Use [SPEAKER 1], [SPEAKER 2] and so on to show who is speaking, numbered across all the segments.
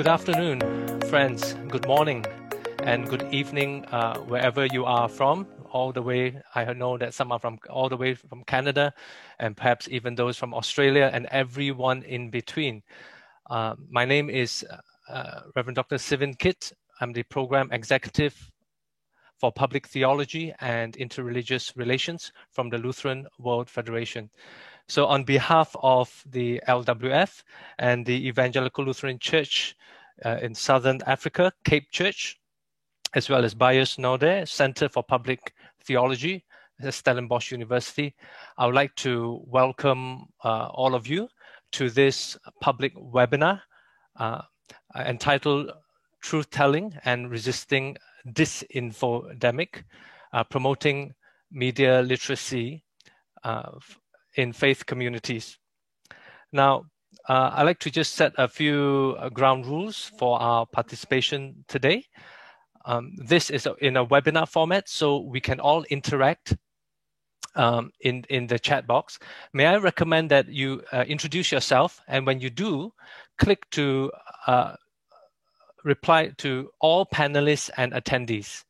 [SPEAKER 1] Good afternoon, friends. Good morning and good evening, wherever you are from. All the way, I know that some are from all the way from Canada, and perhaps even those from Australia, and everyone in between. My name is Reverend Dr. Sivan Kit. I'm the Program Executive for Public Theology and Interreligious Relations from the Lutheran World Federation. So on behalf of the LWF and the Evangelical Lutheran Church in Southern Africa, Cape Church, as well as Bias Norde Center for Public Theology at Stellenbosch University, I would like to welcome all of you to this public webinar entitled Truth Telling and Resisting Disinfodemic, Promoting Media Literacy in Faith Communities. Now, I'd like to just set a few ground rules for our participation today. This is in a webinar format, so we can all interact in the chat box. May I recommend that you introduce yourself, and when you do, click to reply to all panelists and attendees.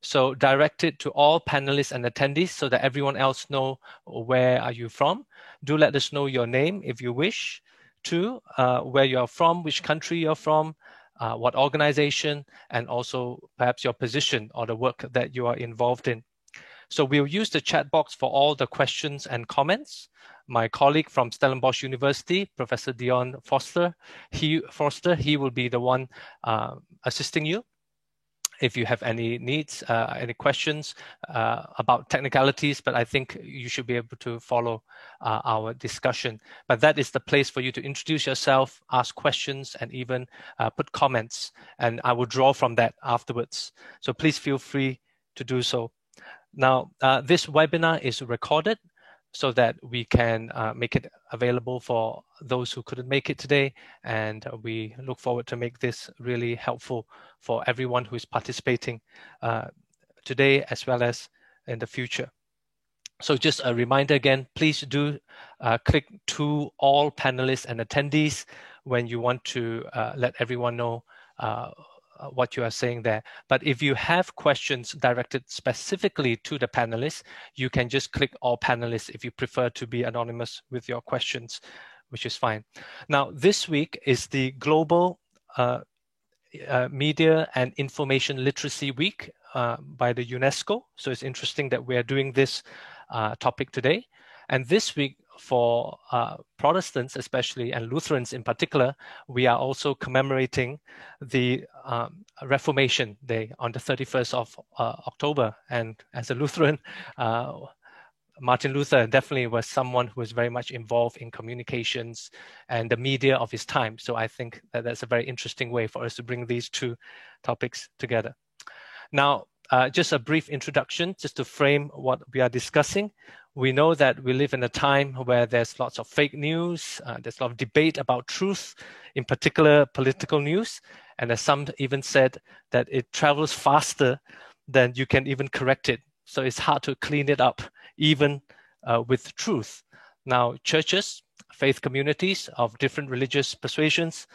[SPEAKER 1] So direct it to all panelists and attendees so that everyone else know where are you from. Do let us know your name if you wish to, where you are from, which country you're from, what organization, and also perhaps your position or the work that you are involved in. So we'll use the chat box for all the questions and comments. My colleague from Stellenbosch University, Professor Dion Foster, he will be the one assisting you. If you have any needs, any questions about technicalities, but I think you should be able to follow our discussion. But that is the place for you to introduce yourself, ask questions, and even put comments. And I will draw from that afterwards. So please feel free to do so. Now, this webinar is recorded so that we can make it available for those who couldn't make it today. And we look forward to make this really helpful for everyone who is participating today as well as in the future. So just a reminder again, please do click to all panelists and attendees when you want to let everyone know what you are saying there. But if you have questions directed specifically to the panelists, you can just click all panelists if you prefer to be anonymous with your questions, which is fine. Now, this week is the Global Media and Information Literacy Week by the UNESCO. So it's interesting that we're doing this topic today. And this week, for Protestants especially, and Lutherans in particular, we are also commemorating the Reformation Day on the 31st of October. And as a Lutheran, Martin Luther definitely was someone who was very much involved in communications and the media of his time. So I think that that's a very interesting way for us to bring these two topics together. Now, just a brief introduction, just to frame what we are discussing. We know that we live in a time where there's lots of fake news, there's a lot of debate about truth, in particular political news, and as some even said that it travels faster than you can even correct it. So it's hard to clean it up, even with truth. Now, churches, faith communities of different religious persuasions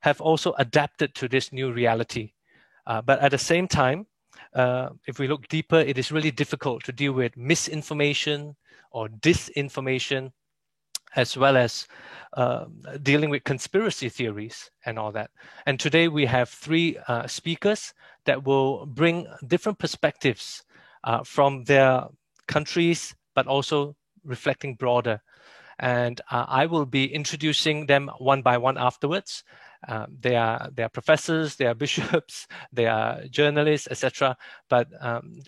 [SPEAKER 1] have also adapted to this new reality. But at the same time, if we look deeper, it is really difficult to deal with misinformation or disinformation, as well as dealing with conspiracy theories and all that. And today we have three speakers that will bring different perspectives from their countries, but also reflecting broader. And I will be introducing them one by one afterwards. They are professors, they are bishops, they are journalists, etc. But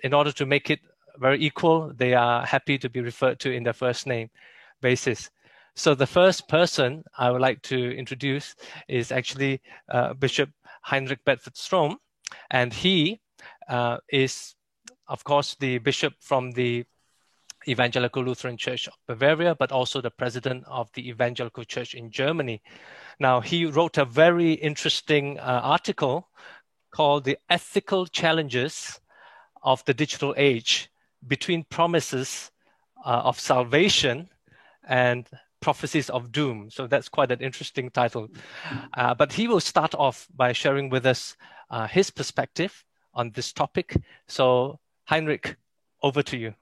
[SPEAKER 1] in order to make it very equal, they are happy to be referred to in their first name basis. So the first person I would like to introduce is actually Bishop Heinrich Bedford-Strom, and he is, of course, the bishop from the Evangelical Lutheran Church of Bavaria, but also the president of the Evangelical Church in Germany. Now, he wrote a very interesting article called The Ethical Challenges of the Digital Age, Between Promises of Salvation and Prophecies of Doom. So that's quite an interesting title. But he will start off by sharing with us his perspective on this topic. So Heinrich, over to you.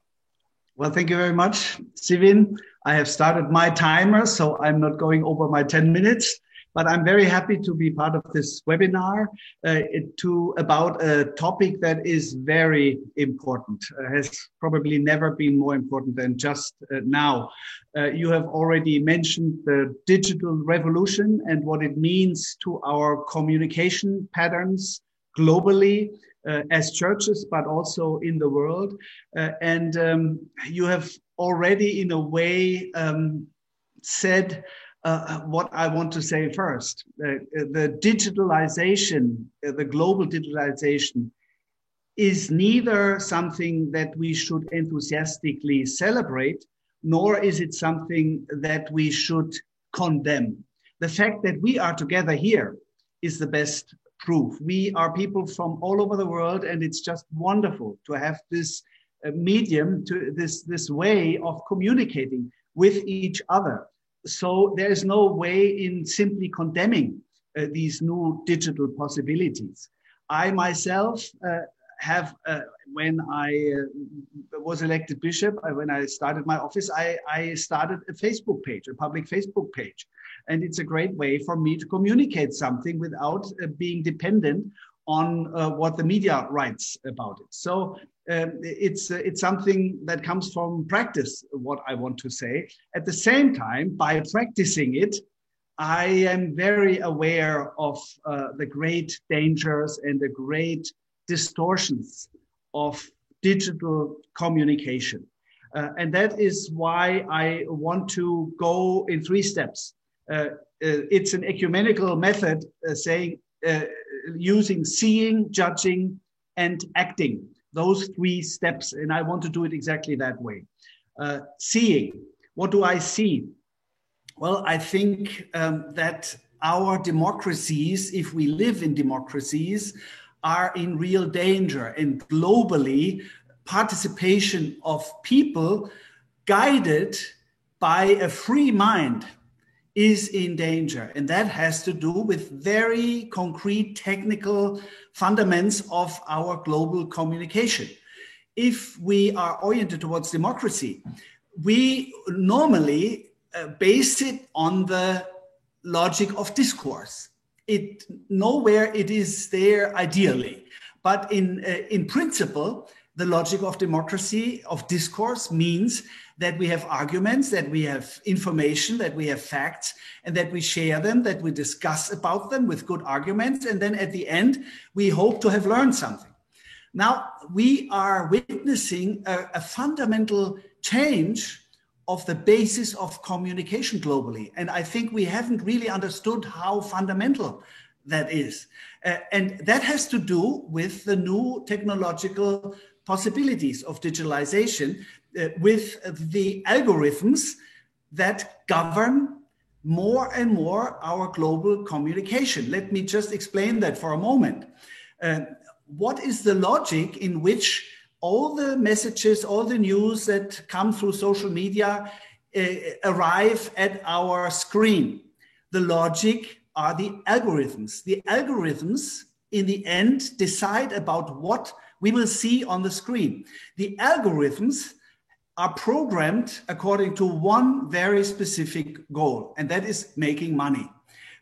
[SPEAKER 2] Well, thank you very much, Sivin. I have started my timer, so I'm not going over my 10 minutes, but I'm very happy to be part of this webinar about a topic that is very important, has probably never been more important than just now. You have already mentioned the digital revolution and what it means to our communication patterns globally, as churches, but also in the world. You have already, in a way, said what I want to say first. The digitalization, the global digitalization, is neither something that we should enthusiastically celebrate, nor is it something that we should condemn. The fact that we are together here is the best proof. We are people from all over the world, and it's just wonderful to have this medium, to this way of communicating with each other. So there is no way in simply condemning these new digital possibilities. I myself have, when I was elected bishop, when I started my office, I started a Facebook page, a public Facebook page. And it's a great way for me to communicate something without being dependent on what the media writes about it. So it's something that comes from practice, what I want to say. At the same time, by practicing it, I am very aware of the great dangers and the great distortions of digital communication. And that is why I want to go in 3 steps. It's an ecumenical method using seeing, judging, and acting. Those 3 steps, and I want to do it exactly that way. Seeing, what do I see? Well, I think that our democracies, if we live in democracies, are in real danger, and globally, participation of people guided by a free mind is in danger. And that has to do with very concrete technical fundamentals of our global communication. If we are oriented towards democracy, we normally base it on the logic of discourse. Nowhere it is there ideally, but in principle, the logic of democracy, of discourse, means that we have arguments, that we have information, that we have facts, and that we share them, that we discuss about them with good arguments, and then at the end, we hope to have learned something. Now, we are witnessing a fundamental change of the basis of communication globally, and I think we haven't really understood how fundamental that is. And that has to do with the new technological possibilities of digitalization, with the algorithms that govern more and more our global communication. Let me just explain that for a moment. What is the logic in which all the messages, all the news that come through social media arrive at our screen? The logic are the algorithms. The algorithms, in the end, decide about what we will see on the screen. The algorithms are programmed according to one very specific goal, and that is making money.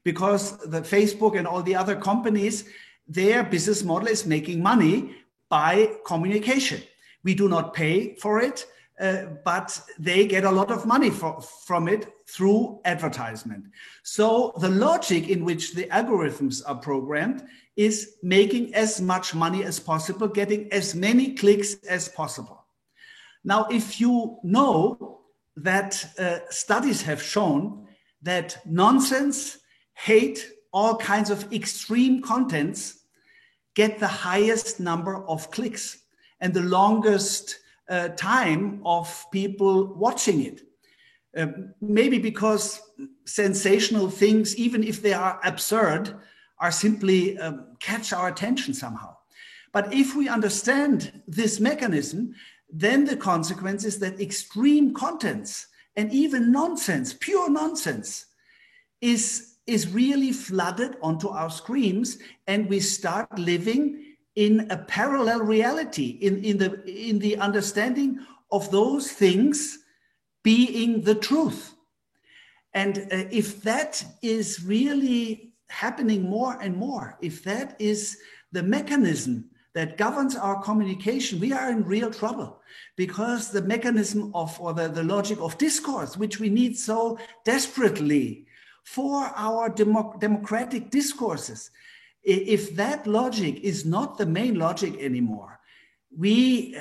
[SPEAKER 2] Because the Facebook and all the other companies, their business model is making money by communication. We do not pay for it, but they get a lot of money from it through advertisement. So the logic in which the algorithms are programmed is making as much money as possible, getting as many clicks as possible. Now, if you know that studies have shown that nonsense, hate, all kinds of extreme contents get the highest number of clicks and the longest time of people watching it. Maybe because sensational things, even if they are absurd, are simply catch our attention somehow. But if we understand this mechanism, then the consequence is that extreme contents and even nonsense, pure nonsense, is really flooded onto our screens, and we start living in a parallel reality, in the understanding of those things being the truth. And if that is really happening more and more, if that is the mechanism that governs our communication, we are in real trouble, because the mechanism of, or the logic of discourse, which we need so desperately for our democratic discourses, if that logic is not the main logic anymore, we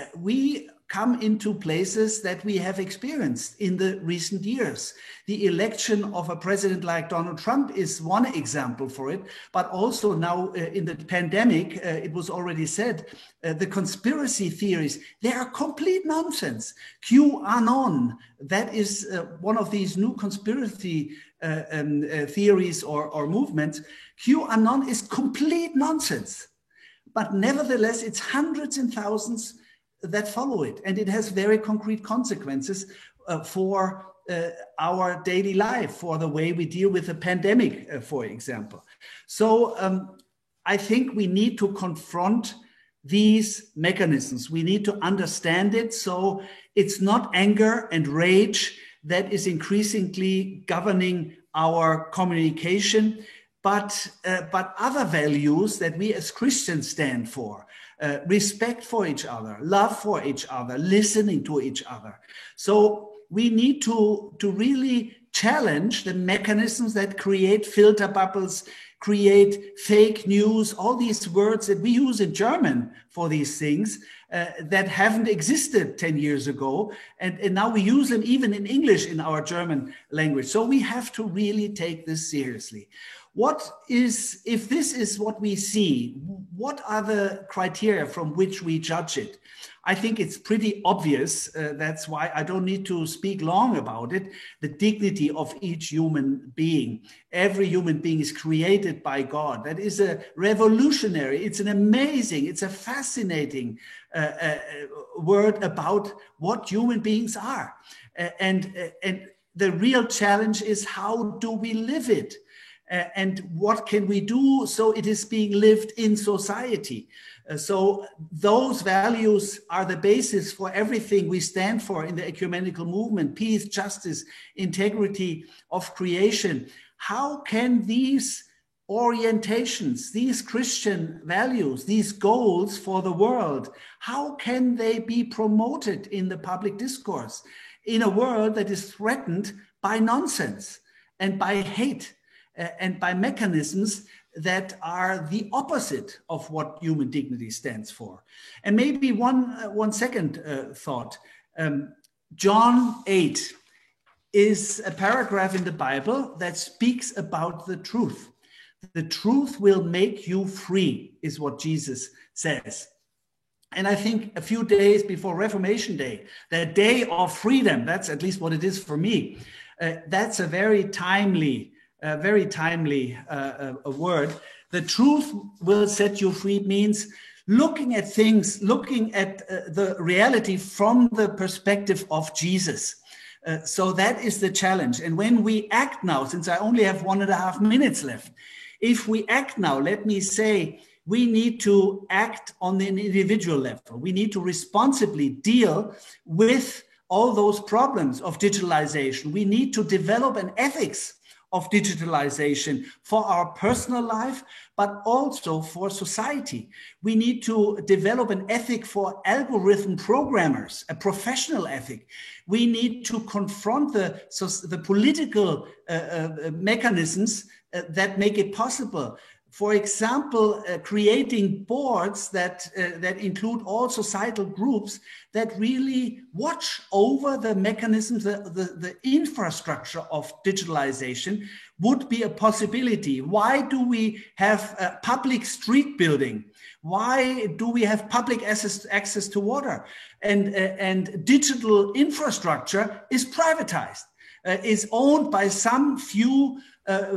[SPEAKER 2] come into places that we have experienced in the recent years. The election of a president like Donald Trump is one example for it, but also now in the pandemic, it was already said, the conspiracy theories, they are complete nonsense. QAnon, that is one of these new conspiracy theories or movements. QAnon is complete nonsense, but nevertheless, it's hundreds and thousands that follow it, and it has very concrete consequences for our daily life, for the way we deal with the pandemic, for example. So I think we need to confront these mechanisms. We need to understand it, so it's not anger and rage that is increasingly governing our communication, but other values that we as Christians stand for. Respect for each other, love for each other, listening to each other. So we need to really challenge the mechanisms that create filter bubbles, create fake news, all these words that we use in German for these things that haven't existed 10 years ago. And now we use them even in English in our German language. So we have to really take this seriously. If this is what we see, what are the criteria from which we judge it? I think it's pretty obvious. That's why I don't need to speak long about it. The dignity of each human being. Every human being is created by God. That is a revolutionary, it's an amazing, it's a fascinating word about what human beings are. And the real challenge is, how do we live it? And what can we do so it is being lived in society? So those values are the basis for everything we stand for in the ecumenical movement: peace, justice, integrity of creation. How can these orientations, these Christian values, these goals for the world, how can they be promoted in the public discourse in a world that is threatened by nonsense and by hate? And by mechanisms that are the opposite of what human dignity stands for. And maybe one second thought. John 8 is a paragraph in the Bible that speaks about the truth. The truth will make you free, is what Jesus says. And I think a few days before Reformation Day, the day of freedom, that's at least what it is for me, that's a very timely word. The truth will set you free means looking at things, looking at the reality from the perspective of Jesus. So that is the challenge. And when we act now, since I only have 1.5 minutes left, if we act now, let me say, we need to act on an individual level. We need to responsibly deal with all those problems of digitalization. We need to develop an ethics of digitalization for our personal life, but also for society. We need to develop an ethic for algorithm programmers, a professional ethic. We need to confront the political mechanisms that make it possible. For example, creating boards that include all societal groups that really watch over the mechanisms, the infrastructure of digitalization would be a possibility. Why do we have public street building? Why do we have public access to water? And digital infrastructure is privatized, is owned by some few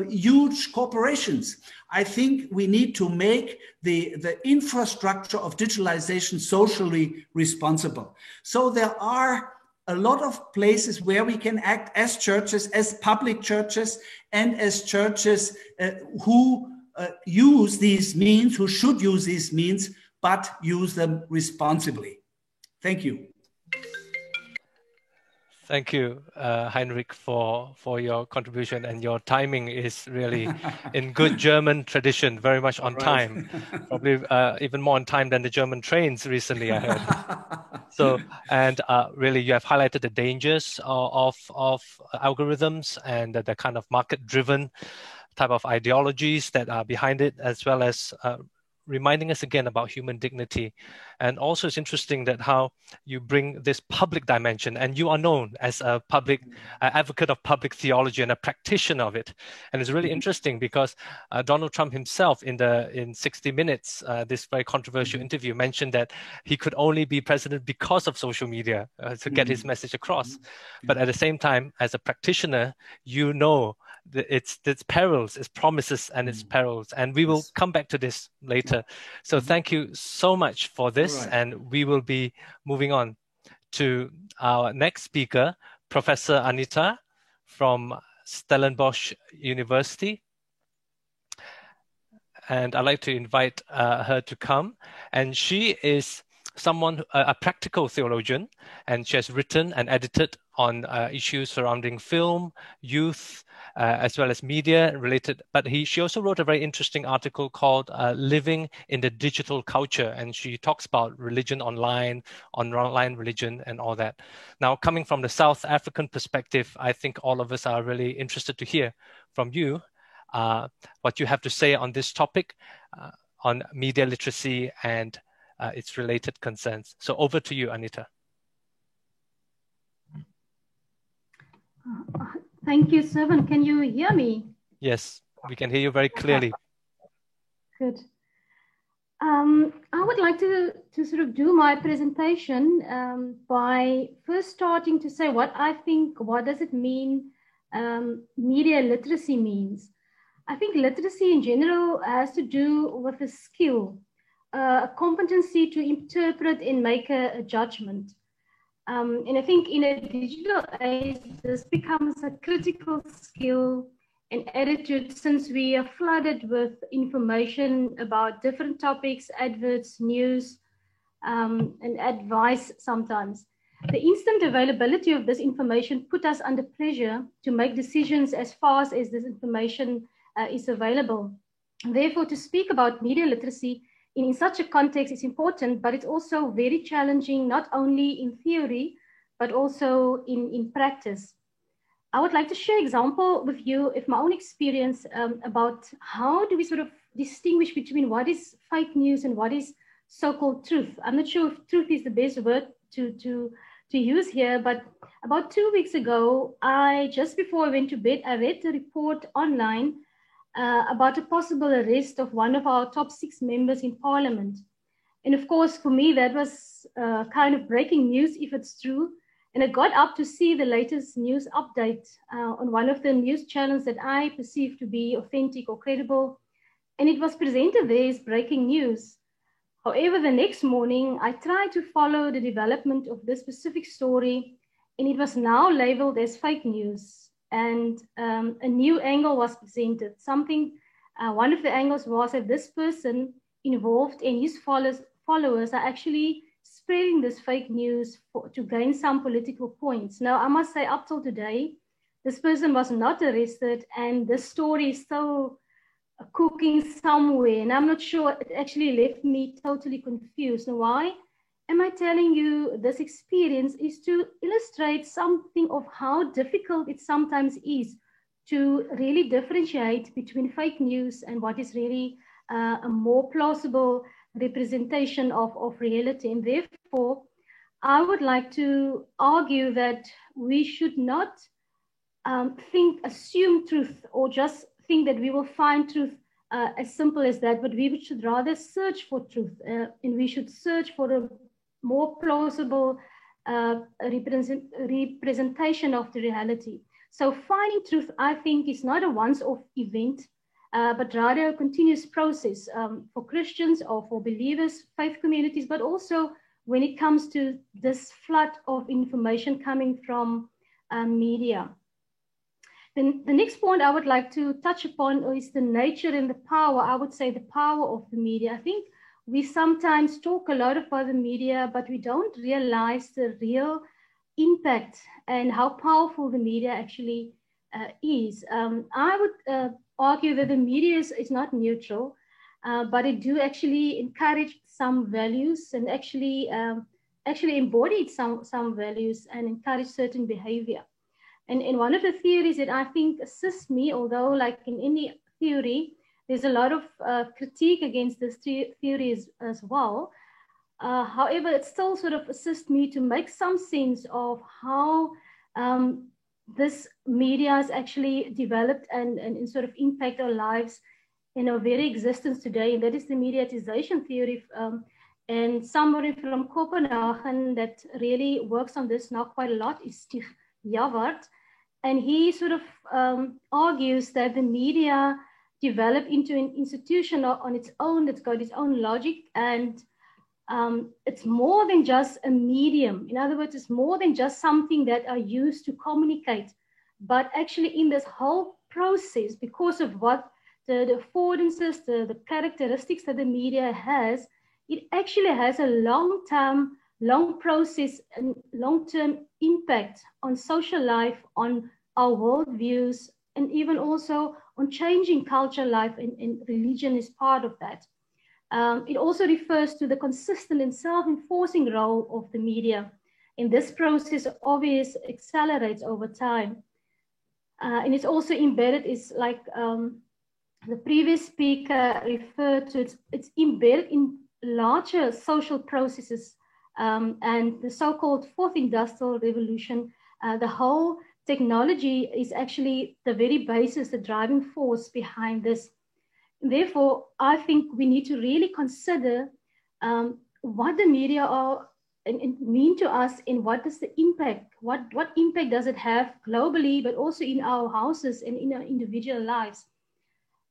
[SPEAKER 2] huge corporations. I think we need to make the infrastructure of digitalization socially responsible. So there are a lot of places where we can act as churches, as public churches, and as churches who use these means, who should use these means, but use them responsibly. Thank you.
[SPEAKER 1] Thank you, Heinrich, for your contribution, and your timing is really in good German tradition, very much on time, probably even more on time than the German trains recently, I heard. So, and really you have highlighted the dangers of algorithms and the kind of market-driven type of ideologies that are behind it, as well as reminding us again about human dignity. And also it's interesting that how you bring this public dimension, and you are known as a public advocate of public theology and a practitioner of it. And it's really interesting because Donald Trump himself in 60 Minutes, this very controversial interview, mentioned that he could only be president because of social media to get his message across. But at the same time, as a practitioner, you know its perils, its promises, and its perils, and we will come back to this later. So thank you so much for this, and we will be moving on to our next speaker, Professor Anita from Stellenbosch University. And I'd like to invite her to come, and she is someone, a practical theologian, and she has written and edited on issues surrounding film, youth, as well as media related. But she also wrote a very interesting article called Living in the Digital Culture, and she talks about religion online religion and all that. Now, coming from the South African perspective, I think all of us are really interested to hear from you what you have to say on this topic, on media literacy and its related concerns. So over to you, Anita.
[SPEAKER 3] Thank you, Servan. Can you hear me?
[SPEAKER 1] Yes, we can hear you very clearly.
[SPEAKER 3] Good. I would like to sort of do my presentation by first starting to say what does it mean media literacy means. I think literacy in general has to do with a skill, a competency to interpret and make a judgment. And I think in a digital age, this becomes a critical skill and attitude since we are flooded with information about different topics, adverts, news, and advice sometimes. The instant availability of this information put us under pressure to make decisions as fast as this information is available. Therefore, to speak about media literacy in such a context is important, but it's also very challenging, not only in theory, but also in practice. I would like to share an example with you of my own experience about how do we sort of distinguish between what is fake news and what is so-called truth. I'm not sure if truth is the best word to use here, but about 2 weeks ago, just before I went to bed, I read a report online about a possible arrest of one of our top 6 members in Parliament. And of course, for me, that was kind of breaking news if it's true. And I got up to see the latest news update on one of the news channels that I perceive to be authentic or credible. And it was presented there as breaking news. However, the next morning, I tried to follow the development of this specific story, and it was now labeled as fake news. And a new angle was presented. One of the angles was that this person involved and his followers are actually spreading this fake news to gain some political points. Now, I must say, up till today, this person was not arrested, and the story is still cooking somewhere, and I'm not sure. It actually left me totally confused. Now, why am I telling you this experience? Is to illustrate something of how difficult it sometimes is to really differentiate between fake news and what is really a more plausible representation of reality. And therefore, I would like to argue that we should not assume truth, or just think that we will find truth as simple as that, but we should rather search for truth, and we should search for a more plausible representation of the reality. So finding truth, I think, is not a once-off event, but rather a continuous process for Christians or for believers, faith communities, but also when it comes to this flood of information coming from media. Then the next point I would like to touch upon is the nature and the power, I would say the power of the media. I think we sometimes talk a lot about the media, but we don't realize the real impact and how powerful the media actually is. I would argue that the media is not neutral, but it do actually encourage some values and actually embodied some values and encourage certain behavior. And one of the theories that I think assists me, although like in any theory, there's a lot of critique against this theory as well. However, it still sort of assists me to make some sense of how this media has actually developed and sort of impact our lives in our very existence today. And that is the mediatization theory. And somebody from Copenhagen that really works on this now quite a lot is Stig Javard. And he sort of argues that the media developed into an institution on its own that's got its own logic, and it's more than just a medium. In other words, it's more than just something that are used to communicate, but actually in this whole process, because of what the affordances, the characteristics that the media has, it actually has a long process and long-term impact on social life, on our worldviews, and even also on changing culture life, and religion is part of that. It also refers to the consistent and self-enforcing role of the media. And this process obviously accelerates over time. And it's also embedded, is like the previous speaker referred to, it's embedded in larger social processes. And the so-called fourth industrial revolution, the whole technology is actually the very basis, the driving force behind this. Therefore, I think we need to really consider what the media are and mean to us, and what is the impact, what impact does it have globally, but also in our houses and in our individual lives.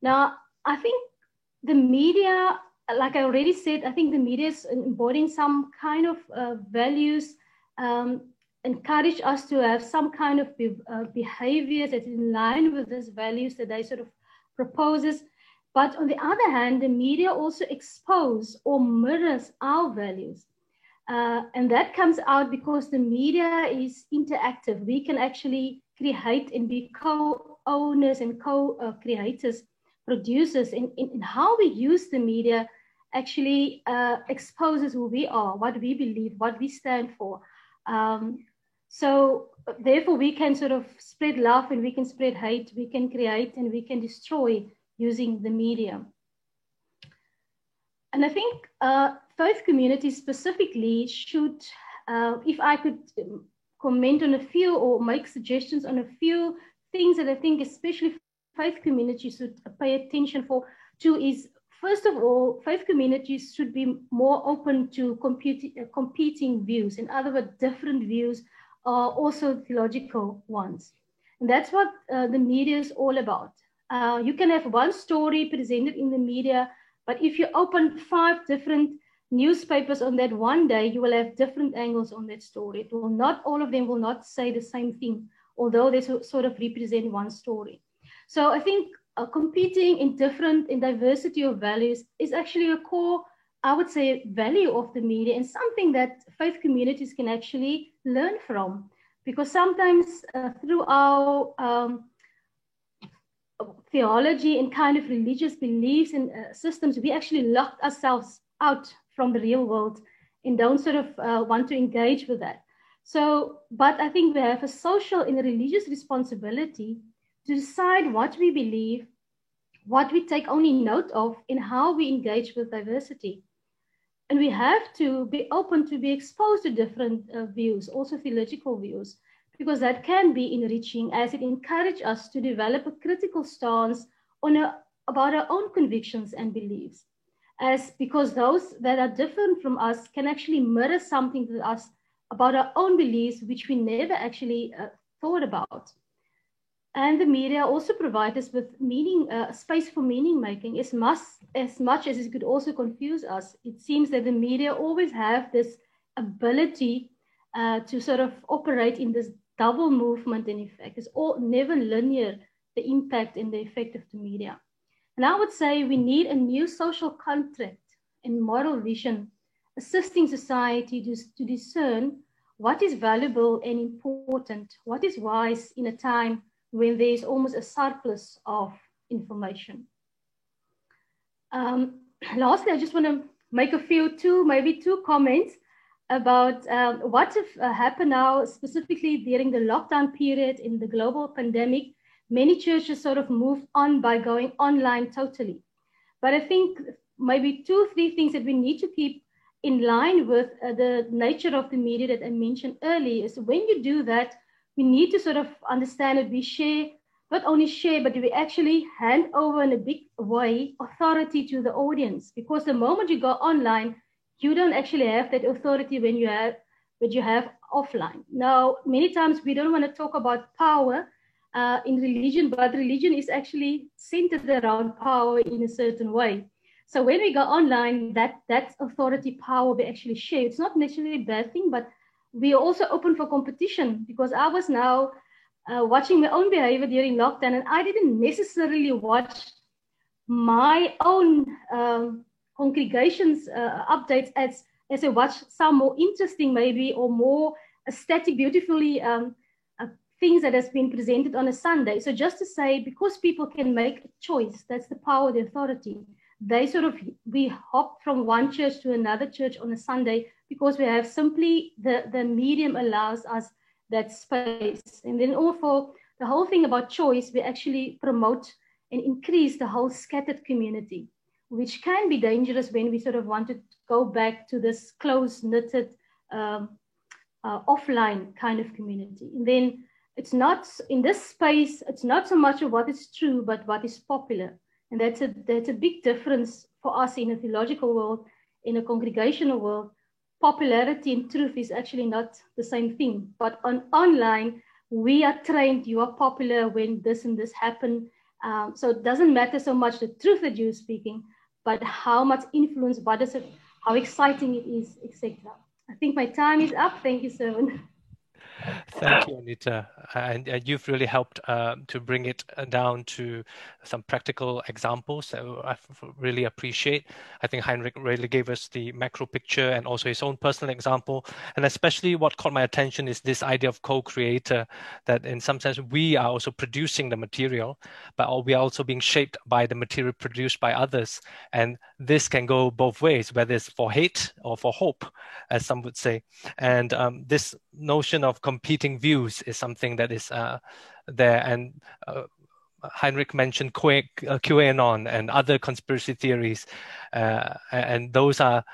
[SPEAKER 3] Now, I think the media, like I already said, I think the media is embodying some kind of values, encourage us to have some kind of behavior that's in line with these values that they sort of proposes. But on the other hand, the media also expose or mirrors our values. And that comes out because the media is interactive. We can actually create and be co-owners and co-creators, producers. In how we use the media actually exposes who we are, what we believe, what we stand for. So therefore, we can sort of spread love and we can spread hate, we can create and we can destroy using the media. And I think faith communities specifically should, if I could comment on a few or make suggestions on a few things that I think especially faith communities should pay attention to is, first of all, faith communities should be more open to competing views. In other words, different views are also theological ones. And that's what the media is all about. You can have one story presented in the media, but if you open 5 different newspapers on that one day, you will have different angles on that story. It will not, all of them will not say the same thing, although they sort of represent one story. So I think competing in diversity of values is actually a core, I would say, value of the media, and something that faith communities can actually learn from. Because sometimes through our theology and kind of religious beliefs and systems, we actually lock ourselves out from the real world and don't sort of want to engage with that. So, but I think we have a social and a religious responsibility to decide what we believe, what we take only note of, and how we engage with diversity. And we have to be open to be exposed to different views, also theological views, because that can be enriching as it encourages us to develop a critical stance about our own convictions and beliefs. Because those that are different from us can actually mirror something to us about our own beliefs, which we never actually thought about. And the media also provide us with space for meaning making, as much as it could also confuse us. It seems that the media always have this ability to sort of operate in this double movement in effect. It's all never linear, the impact and the effect of the media. And I would say we need a new social contract and moral vision, assisting society to discern what is valuable and important, what is wise in a time when there is almost a surplus of information. Lastly, I just want to make maybe two comments about what have happened now, specifically during the lockdown period in the global pandemic. Many churches sort of moved on by going online totally. But I think maybe 2-3 things that we need to keep in line with the nature of the media that I mentioned earlier is when you do that, we need to sort of understand that we share, not only share, but we actually hand over in a big way authority to the audience. Because the moment you go online, you don't actually have that authority when you have offline. Now, many times we don't want to talk about power in religion, but religion is actually centered around power in a certain way. So when we go online, that authority power we actually share. It's not necessarily a bad thing, but we are also open for competition, because I was now watching my own behavior during lockdown, and I didn't necessarily watch my own congregations updates as I watch some more interesting maybe, or more aesthetic, beautifully things that has been presented on a Sunday. So just to say, because people can make a choice, that's the power of the authority. We hop from one church to another church on a Sunday because we have simply the medium allows us that space. And then also the whole thing about choice, we actually promote and increase the whole scattered community, which can be dangerous when we sort of want to go back to this close-knitted offline kind of community. And then it's not, in this space, it's not so much of what is true, but what is popular. And that's a big difference for us in a theological world, in a congregational world. Popularity and truth is actually not the same thing. But online, we are trained, you are popular when this and this happen. So it doesn't matter so much the truth that you're speaking, but how much influence, what is it, how exciting it is, etc. I think my time is up. Thank you, Servant.
[SPEAKER 1] Thank you, Anita. And you've really helped to bring it down to some practical examples that I really appreciate. I think Heinrich really gave us the macro picture and also his own personal example. And especially what caught my attention is this idea of co-creator, that in some sense we are also producing the material, but we are also being shaped by the material produced by others. And this can go both ways, whether it's for hate or for hope, as some would say. And this notion of competing views is something that is there. And Heinrich mentioned QAnon and other conspiracy theories. And those are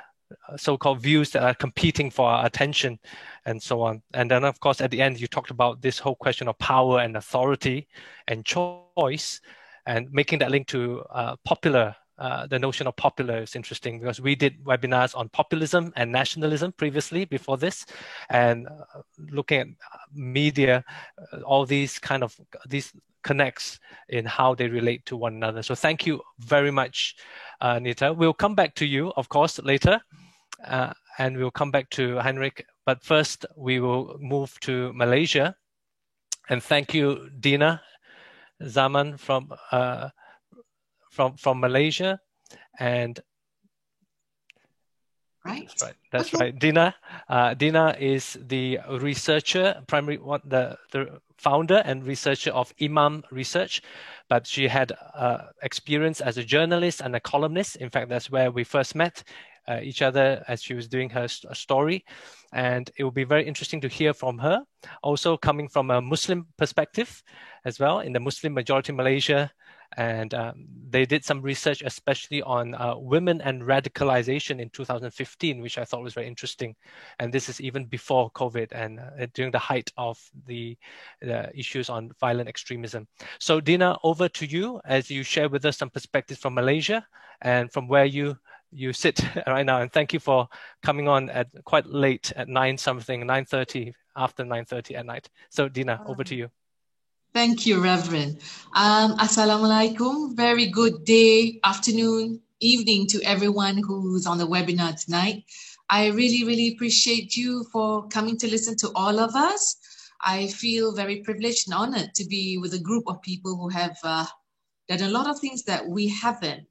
[SPEAKER 1] so-called views that are competing for our attention and so on. And then, of course, at the end, you talked about this whole question of power and authority and choice, and making that link to popular. The notion of popular is interesting because we did webinars on populism and nationalism previously before this, and looking at media, all these connects in how they relate to one another. So thank you very much, Anita. We'll come back to you, of course, later, and we'll come back to Heinrich. But first, we will move to Malaysia. And thank you, Dina Zaman from Malaysia. And
[SPEAKER 4] right,
[SPEAKER 1] that's right. Dina is the researcher, the founder and researcher of Imam Research, but she had experience as a journalist and a columnist. In fact, that's where we first met each other as she was doing her story. And it will be very interesting to hear from her, also coming from a Muslim perspective as well, in the Muslim majority Malaysia. And they did some research, especially on women and radicalization in 2015, which I thought was very interesting. And this is even before COVID and during the height of the issues on violent extremism. So Dina, over to you as you share with us some perspectives from Malaysia and from where you sit right now. And thank you for coming on at quite late at 9:30, after 9:30 at night. So Dina, over to you.
[SPEAKER 4] Thank you, Reverend. Assalamualaikum. Very good day, afternoon, evening to everyone who's on the webinar tonight. I really, really appreciate you for coming to listen to all of us. I feel very privileged and honored to be with a group of people who have done a lot of things that we haven't.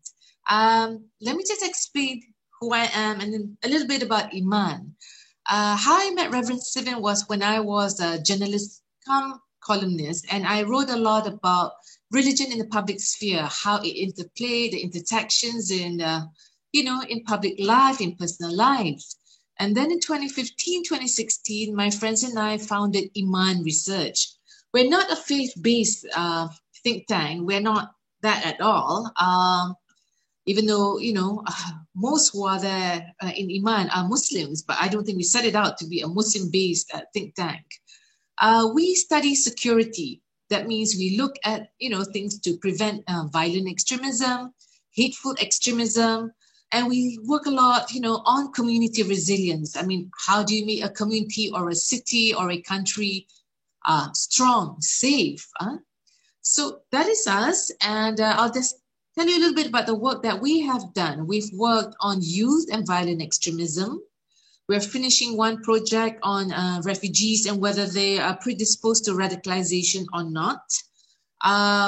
[SPEAKER 4] Let me just explain who I am and then a little bit about Iman. How I met Reverend Sivan was when I was a journalist come columnist, and I wrote a lot about religion in the public sphere, how it interplayed, the intersections in, in public life, in personal lives. And then in 2015, 2016, my friends and I founded Iman Research. We're not a faith-based think tank. We're not that at all. Even though, most who are there in Iman are Muslims, but I don't think we set it out to be a Muslim-based think tank. We study security. That means we look at, things to prevent violent extremism, hateful extremism, and we work a lot, on community resilience. I mean, how do you make a community or a city or a country strong, safe? So that is us, and I'll just tell you a little bit about the work that we have done. We've worked on youth and violent extremism. We're finishing one project on refugees and whether they are predisposed to radicalization or not.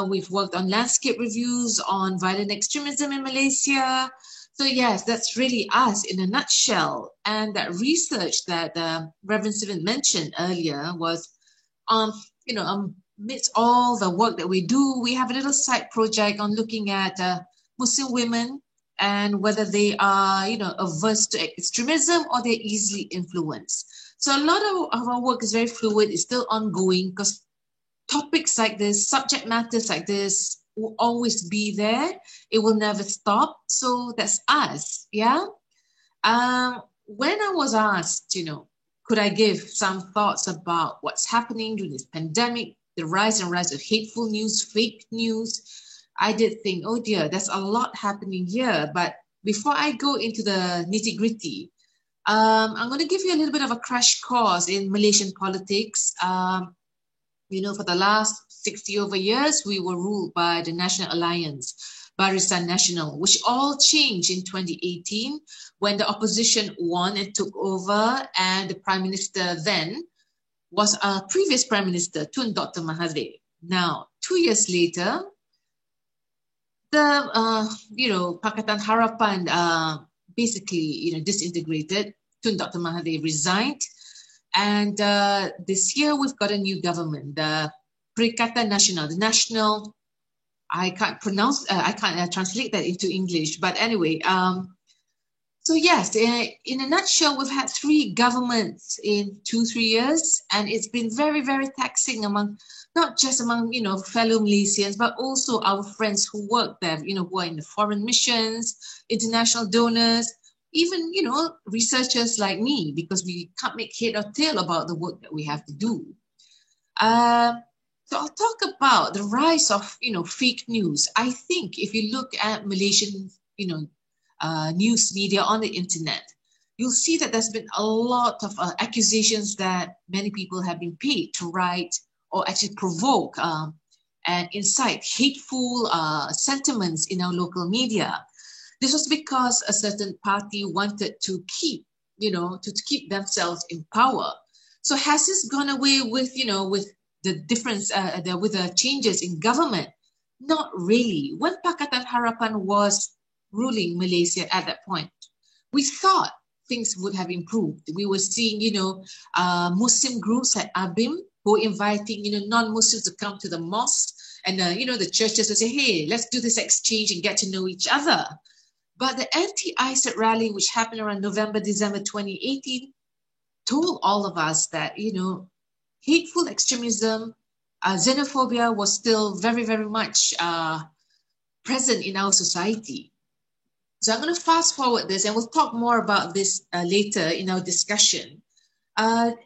[SPEAKER 4] We've worked on landscape reviews on violent extremism in Malaysia. So yes, that's really us in a nutshell. And that research that Reverend Sivan mentioned earlier was, amidst all the work that we do, we have a little side project on looking at Muslim women and whether they are, averse to extremism or they're easily influenced. So a lot of our work is very fluid. It's still ongoing because topics like this, subject matters like this will always be there. It will never stop. So that's us, yeah? When I was asked, could I give some thoughts about what's happening during this pandemic, the rise and rise of hateful news, fake news, I did think, oh dear, there's a lot happening here. But before I go into the nitty-gritty, I'm going to give you a little bit of a crash course in Malaysian politics. For the last 60 over years, we were ruled by the National Alliance, Barisan Nasional, which all changed in 2018 when the opposition won and took over, and the Prime Minister then was our previous Prime Minister, Tun Dr. Mahathir. Now, 2 years later, the Pakatan Harapan basically disintegrated. Tun Dr. Mahathir resigned, and this year we've got a new government, the Perikatan Nasional, the national. I can't translate that into English, but anyway. So yes, in a nutshell, we've had 3 governments in 2-3 years, and it's been very, very taxing not just among fellow Malaysians, but also our friends who work there, who are in the foreign missions, international donors, even researchers like me, because we can't make head or tail about the work that we have to do. So I'll talk about the rise of fake news. I think if you look at Malaysian news media on the internet, you'll see that there's been a lot of accusations that many people have been paid to write or actually provoke and incite hateful sentiments in our local media. This was because a certain party wanted to keep, to keep themselves in power. So has this gone away with, with the difference, with the changes in government? Not really. When Pakatan Harapan was ruling Malaysia at that point, we thought things would have improved. We were seeing, Muslim groups like ABIM who were inviting, non-Muslims to come to the mosque, and the churches would say, hey, let's do this exchange and get to know each other. But the anti-ISIS rally, which happened around November, December 2018, told all of us that, hateful extremism, xenophobia was still very, very much present in our society. So I'm going to fast forward this, and we'll talk more about this later in our discussion. Then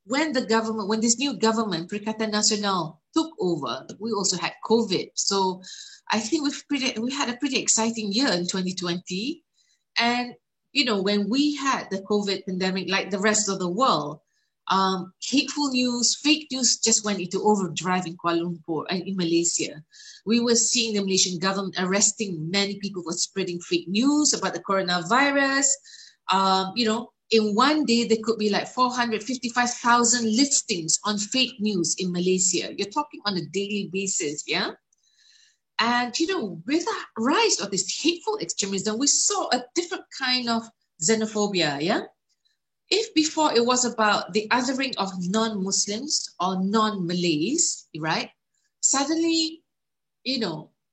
[SPEAKER 4] when this new government, Perikatan Nasional, took over, we also had COVID. So I think we had a pretty exciting year in 2020. And, when we had the COVID pandemic, like the rest of the world, hateful news, fake news just went into overdrive in Kuala Lumpur and in Malaysia. We were seeing the Malaysian government arresting many people for spreading fake news about the coronavirus. In one day, there could be like 455,000 listings on fake news in Malaysia. You're talking on a daily basis, yeah? And, with the rise of this hateful extremism, we saw a different kind of xenophobia, yeah? If before it was about the othering of non-Muslims or non-Malays, right? Suddenly,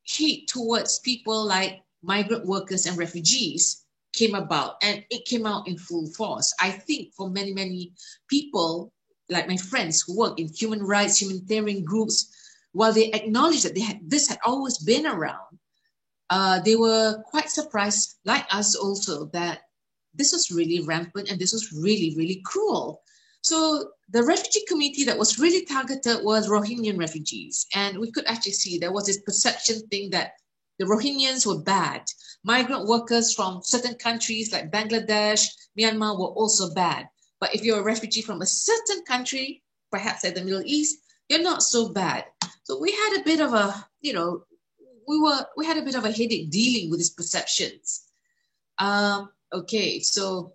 [SPEAKER 4] hate towards people like migrant workers and refugees came about, and it came out in full force. I think for many, many people, like my friends who work in human rights, humanitarian groups, while they acknowledged that this had always been around, they were quite surprised, like us also, that this was really rampant and this was really, really cruel. So the refugee community that was really targeted was Rohingyan refugees. And we could actually see there was this perception thing that the Rohingyans were bad. Migrant workers from certain countries like Bangladesh, Myanmar were also bad. But if you're a refugee from a certain country, perhaps like the Middle East, you're not so bad. So we had a bit of a, we had a bit of a headache dealing with these perceptions. Okay, so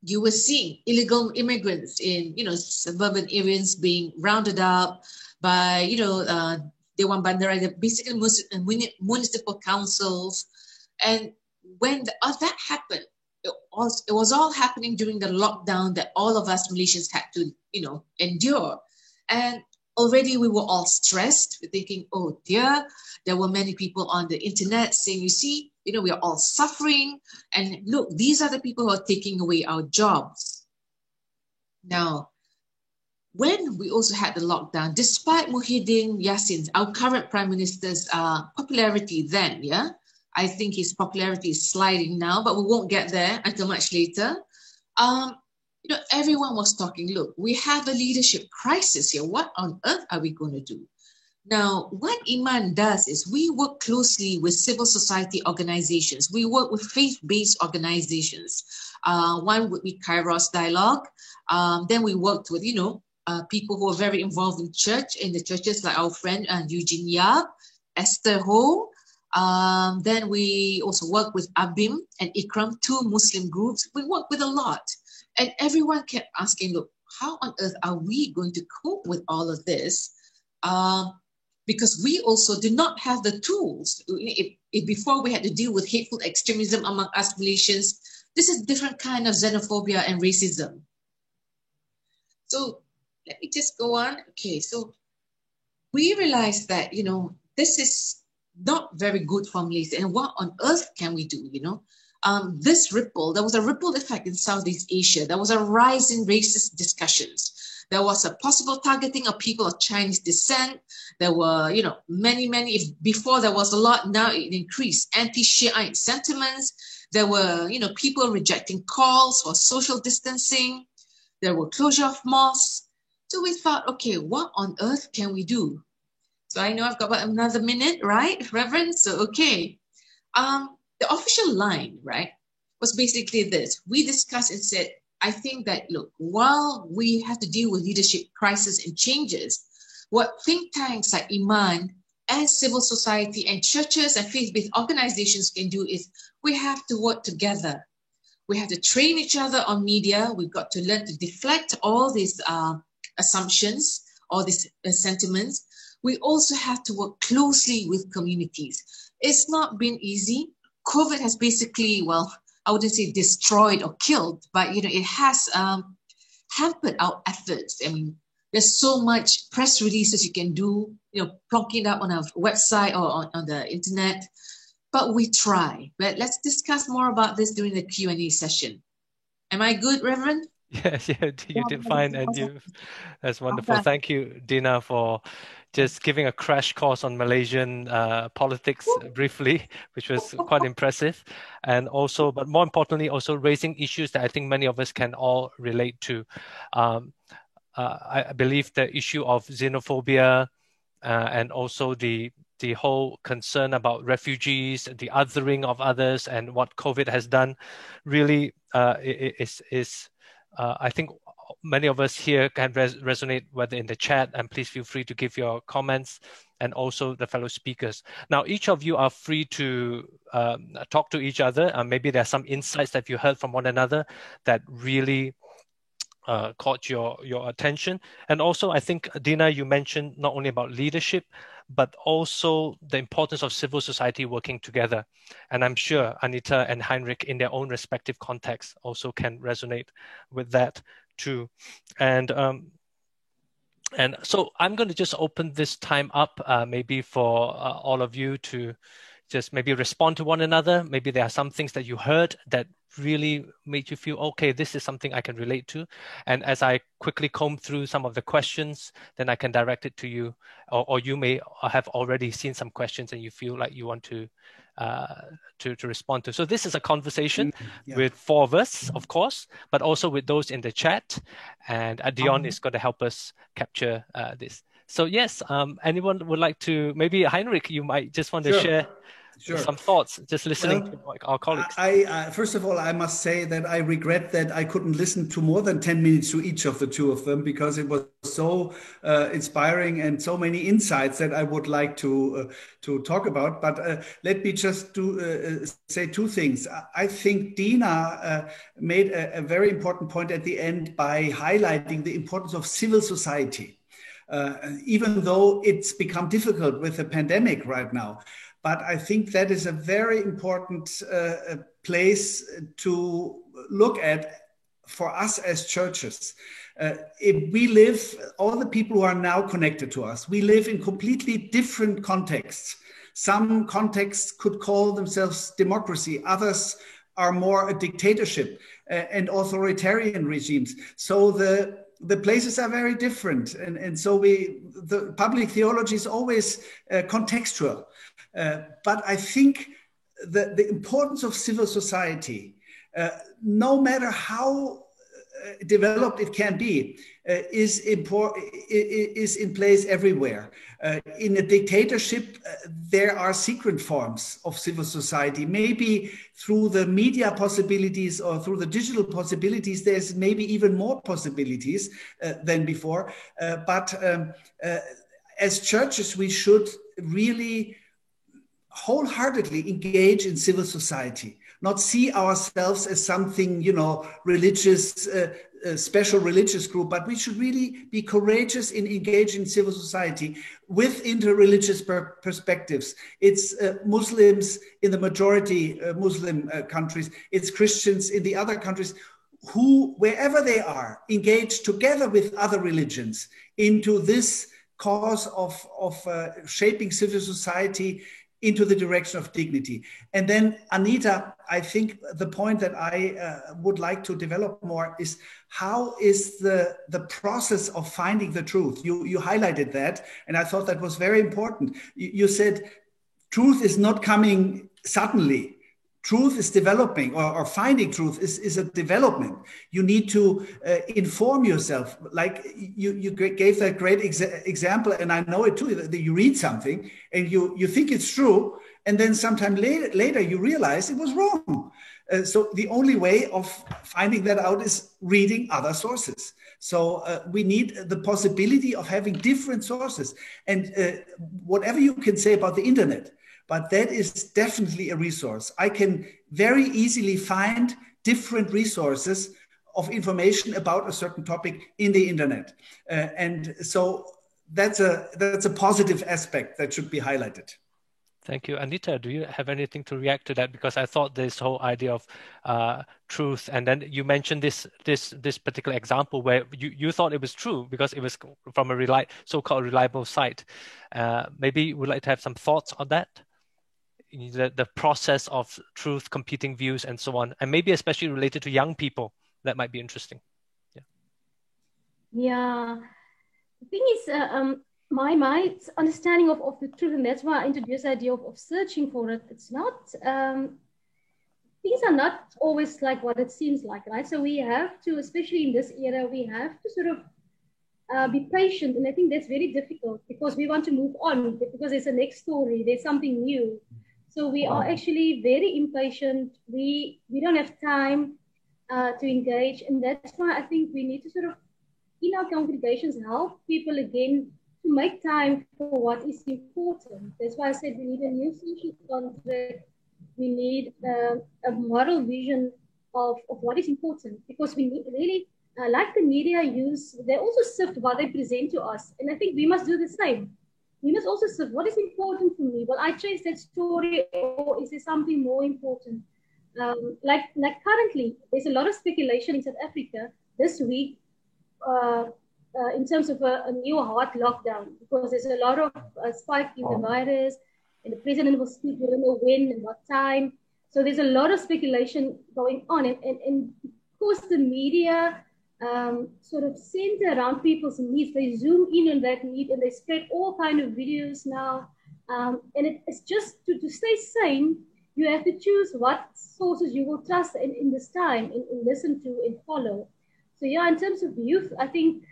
[SPEAKER 4] you were seeing illegal immigrants in, suburban areas being rounded up by, Dewan Bandaraya, basically municipal councils. And when that happened, it was all happening during the lockdown that all of us Malaysians had to, endure. And already we were all stressed. We're thinking, oh dear, there were many people on the internet saying, you see, we are all suffering. And look, these are the people who are taking away our jobs. Now, when we also had the lockdown, despite Muhyiddin Yassin, our current Prime Minister's popularity then, yeah, I think his popularity is sliding now, but we won't get there until much later. Everyone was talking, look, we have a leadership crisis here. What on earth are we going to do? Now, what Iman does is we work closely with civil society organizations. We work with faith-based organizations. One would be Kairos Dialogue. Then we worked with, people who are very involved in the churches, like our friend Eugene Yap, Esther Ho. Then we also work with Abim and Ikram, two Muslim groups. We work with a lot. And everyone kept asking, look, how on earth are we going to cope with all of this? Because we also did not have the tools. If before we had to deal with hateful extremism among us Malaysians, this is a different kind of xenophobia and racism. So let me just go on. Okay, so we realized that, this is not very good for Malaysia. And what on earth can we do, there was a ripple effect in Southeast Asia. There was a rise in racist discussions. There was a possible targeting of people of Chinese descent. There were, many, if before there was a lot, now it increased. Anti-Shiite sentiments. There were, people rejecting calls for social distancing. There were closure of mosques. So we thought, okay, what on earth can we do? So I know I've got about another minute, right, Reverend? So, okay. The official line, right, was basically this. We discussed and said, I think that, look, while we have to deal with leadership crisis and changes, what think tanks like Iman and civil society and churches and faith-based organizations can do is we have to work together. We have to train each other on media. We've got to learn to deflect all these assumptions, all these sentiments. We also have to work closely with communities. It's not been easy. COVID has basically, I wouldn't say destroyed or killed, but it has hampered our efforts. I mean, there's so much press releases you can do, plonking it up on our website or on the internet, but we try. But let's discuss more about this during the Q&A session. Am I good, Reverend?
[SPEAKER 1] Yeah, you did fine, and that's wonderful. Okay. Thank you, Dina, for just giving a crash course on Malaysian politics briefly, which was quite impressive. And also, but more importantly, also raising issues that I think many of us can all relate to. I believe the issue of xenophobia and also the whole concern about refugees, the othering of others, and what COVID has done really is I think many of us here can resonate, whether in the chat, and please feel free to give your comments and also the fellow speakers. Now, each of you are free to talk to each other. Maybe there are some insights that you heard from one another that really caught your attention. And also, I think, Dina, you mentioned not only about leadership, but also the importance of civil society working together. And I'm sure Anita and Heinrich, in their own respective contexts, also can resonate with that too. And so I'm going to just open this time up maybe for all of you to just maybe respond to one another. Maybe there are some things that you heard that really made you feel, okay, this is something I can relate to. And as I quickly comb through some of the questions, then I can direct it to you, or you may have already seen some questions and you feel like you want to respond to. So this is a conversation with four of us, of course, but also with those in the chat. And Dion is going to help us capture this. So yes, anyone would like to, maybe Heinrich, you might just want to share some thoughts, just listening to our colleagues.
[SPEAKER 2] First of all, I must say that I regret that I couldn't listen to more than 10 minutes to each of the two of them, because it was so inspiring and so many insights that I would like to talk about. But let me just say two things. I think Dina made a very important point at the end by highlighting the importance of civil society, even though it's become difficult with the pandemic right now. But I think that is a very important place to look at for us as churches. If we live, all the people who are now connected to us, we live in completely different contexts. Some contexts could call themselves democracy, others are more a dictatorship and authoritarian regimes. So the places are very different. And so the public theology is always contextual. But I think the importance of civil society, no matter how developed it can be, is in place everywhere. In a dictatorship, there are secret forms of civil society. Maybe through the media possibilities or through the digital possibilities, there's maybe even more possibilities than before. But as churches, we should really wholeheartedly engage in civil society, not see ourselves as something, religious, special religious group, but we should really be courageous in engaging civil society with interreligious perspectives. It's Muslims in the majority Muslim countries, it's Christians in the other countries who, wherever they are, engage together with other religions into this cause of shaping civil society into the direction of dignity. And then, Anita, I think the point that I would like to develop more is how is the process of finding the truth? You highlighted that, and I thought that was very important. You said truth is not coming suddenly. Truth is developing, or finding truth is a development. You need to inform yourself. Like you gave that great example, and I know it too, that you read something and you think it's true, and then sometime later you realize it was wrong. So the only way of finding that out is reading other sources. So we need the possibility of having different sources. And whatever you can say about the internet, but that is definitely a resource. I can very easily find different resources of information about a certain topic in the internet. And so that's a positive aspect that should be highlighted.
[SPEAKER 1] Thank you. Anita, do you have anything to react to that? Because I thought this whole idea of truth, and then you mentioned this particular example where you thought it was true because it was from a so-called reliable site. Maybe you would like to have some thoughts on that? The process of truth, competing views, and so on, and maybe especially related to young people, that might be interesting.
[SPEAKER 3] Yeah. The thing is, my understanding of the truth, and that's why I introduced the idea of searching for it. It's not, things are not always like what it seems like, right? So we have to, especially in this era, we have to sort of be patient. And I think that's very difficult because we want to move on, because there's a next story, there's something new. So we are actually very impatient. We don't have time to engage. And that's why I think we need to sort of, in our congregations, help people again to make time for what is important. That's why I said we need a new social contract. We need a moral vision of what is important, because we need, really, like the media use, they also sift what they present to us. And I think we must do the same. We must also sift what is important for me. Will I chase that story, or is there something more important? Like currently, there's a lot of speculation in South Africa this week in terms of a new hard lockdown, because there's a lot of spike in the virus, and the president will speak, we don't know when and what time. So there's a lot of speculation going on, and of course the media sort of center around people's needs. They zoom in on that need, and they spread all kind of videos now. And it's just to stay sane, you have to choose what sources you will trust in this time, and listen to and follow. So yeah, in terms of youth, I think,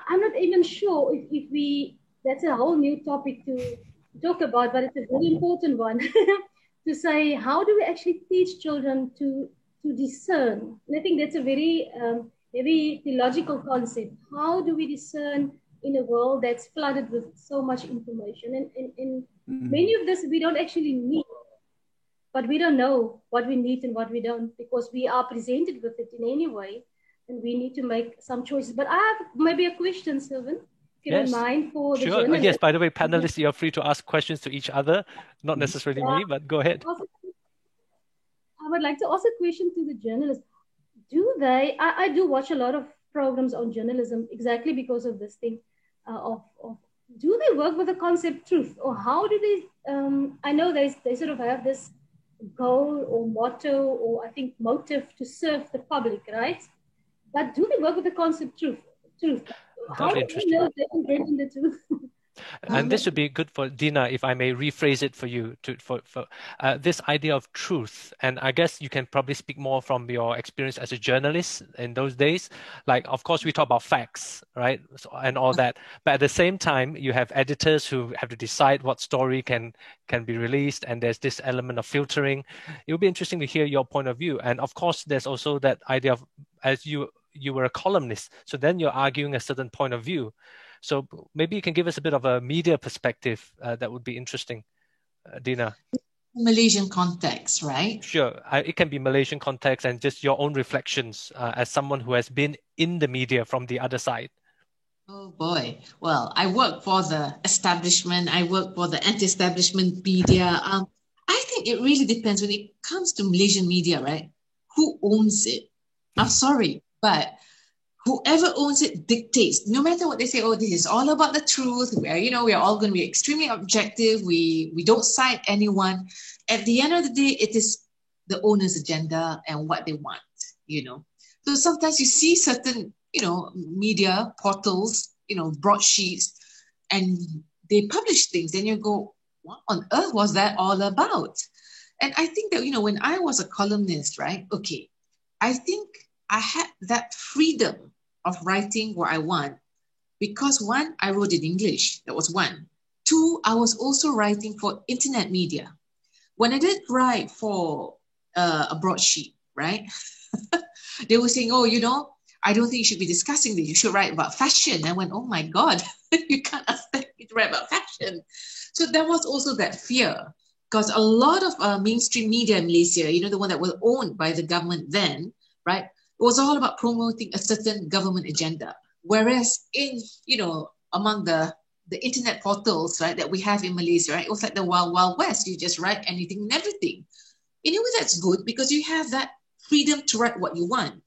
[SPEAKER 3] I'm not even sure if we, that's a whole new topic to talk about, but it's a very important one to say, how do we actually teach children to discern? And I think that's a very, very theological concept. How do we discern in a world that's flooded with so much information? And many of this we don't actually need, but we don't know what we need and what we don't, because we are presented with it in any way. And we need to make some choices. But I have maybe a question, Sylvan, if you don't mind, for the journalists.
[SPEAKER 1] Yes, by the way, panelists, you're free to ask questions to each other, not necessarily me, but go ahead.
[SPEAKER 3] I would like to ask a question to the journalists. Do they, I do watch a lot of programs on journalism exactly because of this thing do they work with the concept truth, or how do they, I know they sort of have this goal or motto, or I think motive to serve the public, right? But do they work with the concept truth? How do you know they're inventing the truth?
[SPEAKER 1] And this would be good for Dina, if I may rephrase it for you, for this idea of truth. And I guess you can probably speak more from your experience as a journalist in those days. Like, of course, we talk about facts, right? And all that. But at the same time, you have editors who have to decide what story can be released. And there's this element of filtering. It would be interesting to hear your point of view. And of course, there's also that idea of, as you were a columnist, so then you're arguing a certain point of view. So maybe you can give us a bit of a media perspective that would be interesting, Dina.
[SPEAKER 4] Malaysian context, right?
[SPEAKER 1] Sure. It can be Malaysian context and just your own reflections as someone who has been in the media from the other side.
[SPEAKER 4] Oh boy. Well, I work for the establishment. I work for the anti-establishment media. I think it really depends when it comes to Malaysian media, right? Who owns it? I'm sorry, but whoever owns it dictates, no matter what they say, oh, this is all about the truth, where, we are all going to be extremely objective. We don't side anyone. At the end of the day, it is the owner's agenda and what they want, So sometimes you see certain, media portals, broadsheets, and they publish things, and you go, what on earth was that all about? And I think that, when I was a columnist, right? Okay, I think I had that freedom of writing what I want because, one, I wrote in English. That was one. Two, I was also writing for internet media. When I did write for a broadsheet, right? They were saying, oh, I don't think you should be discussing this. You should write about fashion. I went, oh my God, you can't expect me to write about fashion. So there was also that fear, because a lot of mainstream media in Malaysia, the one that was owned by the government then, right? It was all about promoting a certain government agenda. Whereas in, among the internet portals, right, that we have in Malaysia, right, it was like the wild, wild west. You just write anything and everything. In a way, that's good because you have that freedom to write what you want.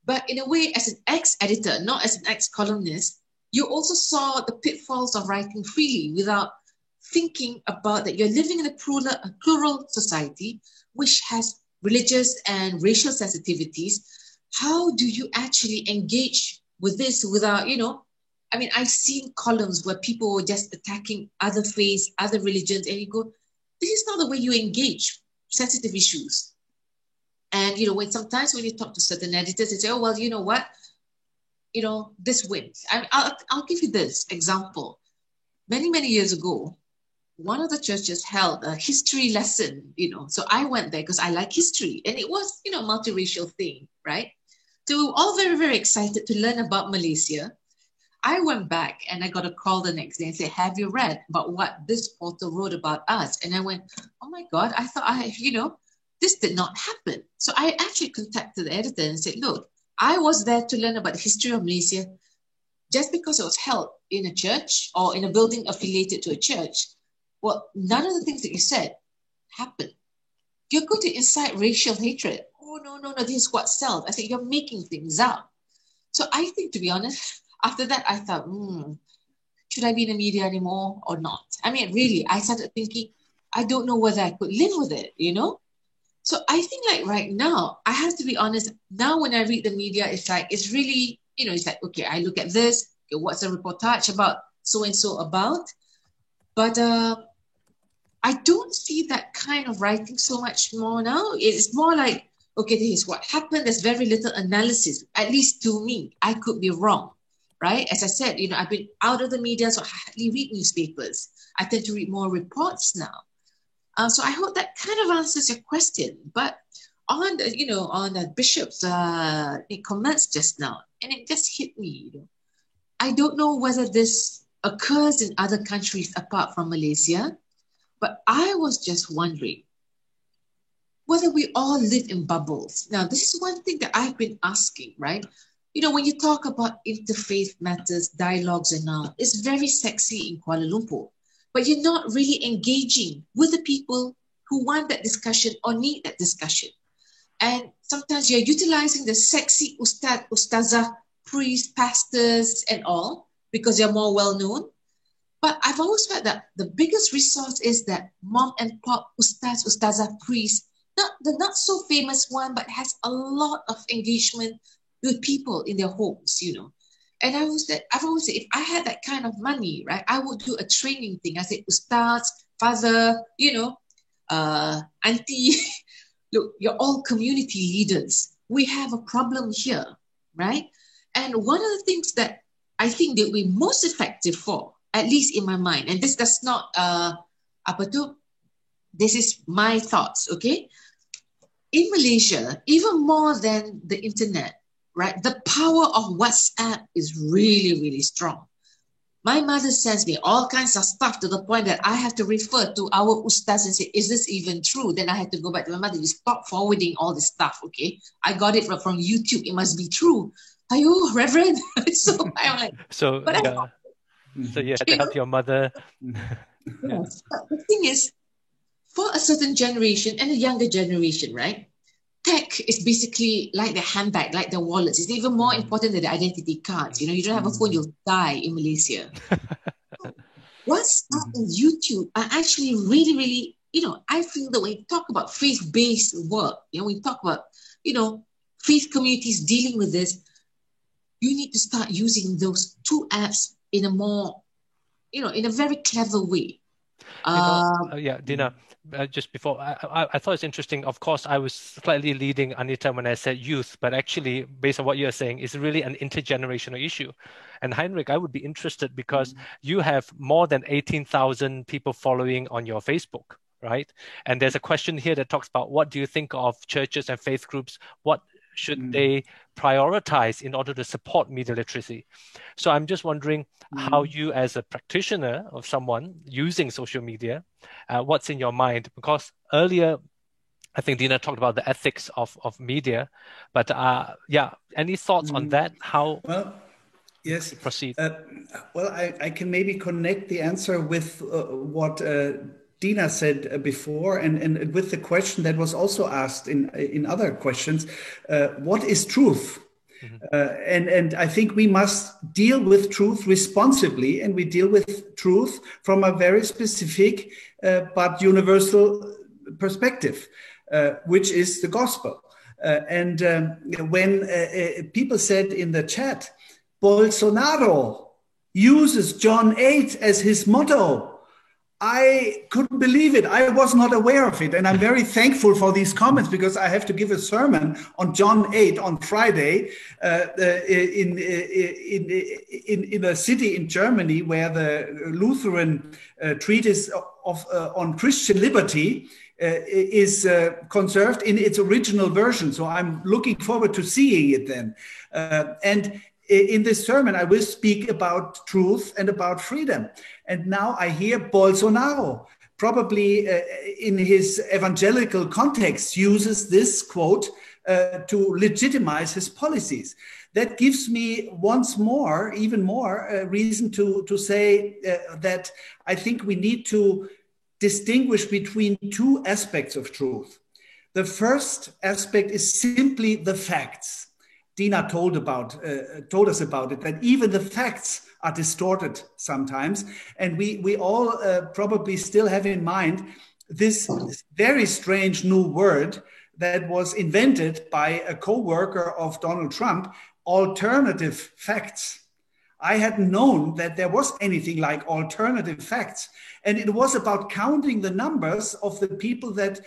[SPEAKER 4] But in a way, as an ex-editor, not as an ex-columnist, you also saw the pitfalls of writing freely without thinking about that you're living in a plural society, which has religious and racial sensitivities. How do you actually engage with this without, I've seen columns where people were just attacking other faiths, other religions, and you go, this is not the way you engage sensitive issues. And, sometimes when you talk to certain editors, they say, oh, well, you know what? This wins. I'll give you this example. Many, many years ago, one of the churches held a history lesson, so I went there because I like history, and it was, a multiracial thing, right? So we were all very, very excited to learn about Malaysia. I went back and I got a call the next day and said, have you read about what this portal wrote about us? And I went, oh my God, I thought this did not happen. So I actually contacted the editor and said, look, I was there to learn about the history of Malaysia. Just because it was held in a church or in a building affiliated to a church, well, none of the things that you said happened. You're going to incite racial hatred. Oh, no, this is what sells. I said, you're making things up. So I think, to be honest, after that, I thought, should I be in the media anymore or not? I mean, really, I started thinking, I don't know whether I could live with it, So I think like right now, I have to be honest, now when I read the media, it's really, it's like, okay, I look at this, okay, what's a reportage about so-and-so about? But I don't see that kind of writing so much more now. It's more like, okay, this is what happened. There's very little analysis, at least to me. I could be wrong, right? As I said, I've been out of the media, so I hardly read newspapers. I tend to read more reports now. So I hope that kind of answers your question. But on the bishop's comments just now, and it just hit me. I don't know whether this occurs in other countries apart from Malaysia, but I was just wondering whether we all live in bubbles. Now, this is one thing that I've been asking, right? When you talk about interfaith matters, dialogues and all, it's very sexy in Kuala Lumpur, but you're not really engaging with the people who want that discussion or need that discussion. And sometimes you're utilizing the sexy ustad, ustazah, priests, pastors and all because they're more well-known. But I've always felt that the biggest resource is that mom and pop ustads, ustazah, priests, the not so famous one, but has a lot of engagement with people in their homes, And I've always said, if I had that kind of money, right, I would do a training thing. I said, ustads, father, auntie, look, you're all community leaders. We have a problem here, right? And one of the things that I think that we're most effective for, at least in my mind, and this does not, this is my thoughts, okay? In Malaysia, even more than the internet, right? The power of WhatsApp is really, really strong. My mother sends me all kinds of stuff to the point that I have to refer to our ustaz and say, is this even true? Then I had to go back to my mother, you stop forwarding all this stuff, okay? I got it from YouTube, it must be true. Ayo, Reverend. So I'm like,
[SPEAKER 1] so you had to help your mother.
[SPEAKER 4] Yes. But the thing is, for a certain generation and a younger generation, right? Tech is basically like the handbag, like the wallets. It's even more important than the identity cards. You don't have a phone, you'll die in Malaysia. WhatsApp and YouTube are actually really, really, I feel that when you talk about faith-based work, when you talk about, faith communities dealing with this, you need to start using those two apps in a more, in a very clever way.
[SPEAKER 1] Dina, just before, I thought it's interesting. Of course, I was slightly leading Anita when I said youth, but actually, based on what you're saying, it's really an intergenerational issue. And Heinrich, I would be interested because you have more than 18,000 people following on your Facebook, right? And there's a question here that talks about what do you think of churches and faith groups? What should they prioritize in order to support media literacy? So I'm just wondering how you, as a practitioner of someone using social media, what's in your mind? Because earlier, I think Dina talked about the ethics of media, but any thoughts on that? How
[SPEAKER 2] yes,
[SPEAKER 1] proceed?
[SPEAKER 2] I can maybe connect the answer with what Dina said before, and with the question that was also asked in other questions, what is truth? And I think we must deal with truth responsibly, and we deal with truth from a very specific but universal perspective, which is the gospel. And when people said in the chat, Bolsonaro uses John 8 as his motto, I couldn't believe it. I was not aware of it. And I'm very thankful for these comments because I have to give a sermon on John 8 on Friday in a city in Germany where the Lutheran treatise on Christian liberty is conserved in its original version. So I'm looking forward to seeing it then. And in this sermon, I will speak about truth and about freedom. And now I hear Bolsonaro, probably in his evangelical context, uses this quote to legitimize his policies. That gives me once more, even more reason to say that I think we need to distinguish between two aspects of truth. The first aspect is simply the facts. Dina told us about it, that even the facts are distorted sometimes. And we all probably still have in mind this very strange new word that was invented by a co-worker of Donald Trump, alternative facts. I hadn't known that there was anything like alternative facts. And it was about counting the numbers of the people that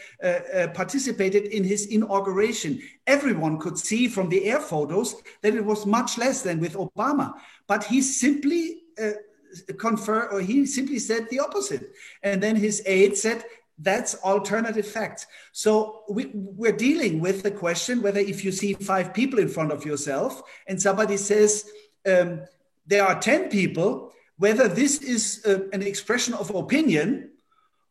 [SPEAKER 2] participated in his inauguration. Everyone could see from the air photos that it was much less than with Obama. But he simply he simply said the opposite. And then his aide said, that's alternative facts. So we're dealing with the question whether if you see 5 people in front of yourself and somebody says, there are 10 people, whether this is an expression of opinion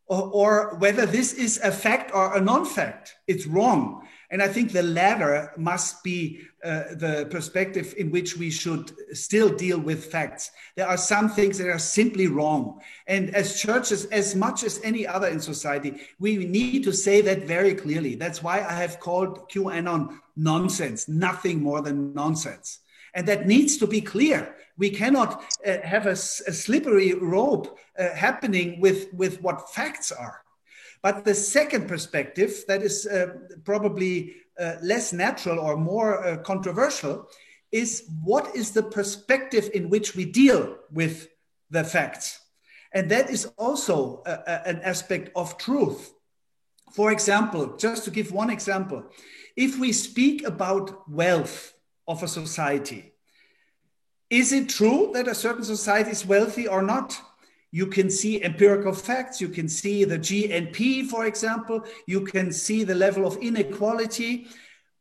[SPEAKER 2] or whether this is a fact or a non-fact. It's wrong. And I think the latter must be the perspective in which we should still deal with facts. There are some things that are simply wrong. And as churches, as much as any other in society, we need to say that very clearly. That's why I have called QAnon nonsense, nothing more than nonsense. And that needs to be clear. We cannot have a slippery rope happening with what facts are. But the second perspective that is probably less natural or more controversial is what is the perspective in which we deal with the facts. And that is also an aspect of truth. For example, just to give one example, if we speak about wealth of a society, is it true that a certain society is wealthy or not? You can see empirical facts. You can see the GNP, for example. You can see the level of inequality.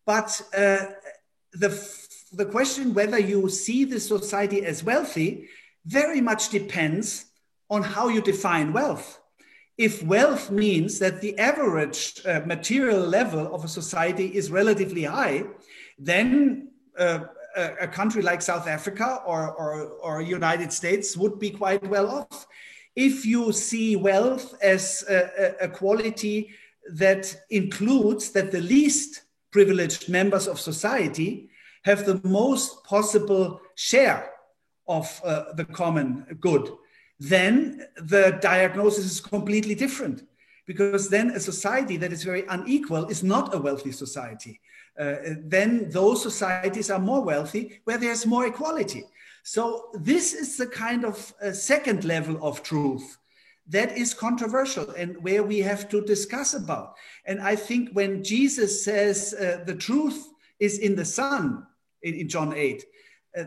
[SPEAKER 2] But the question whether you see the society as wealthy very much depends on how you define wealth. If wealth means that the average material level of a society is relatively high, then a country like South Africa or United States would be quite well off. If you see wealth as a quality that includes that the least privileged members of society have the most possible share of the common good, then the diagnosis is completely different. Because then a society that is very unequal is not a wealthy society. Then those societies are more wealthy where there's more equality. So this is the kind of second level of truth that is controversial and where we have to discuss about. And I think when Jesus says the truth is in the Son in John 8,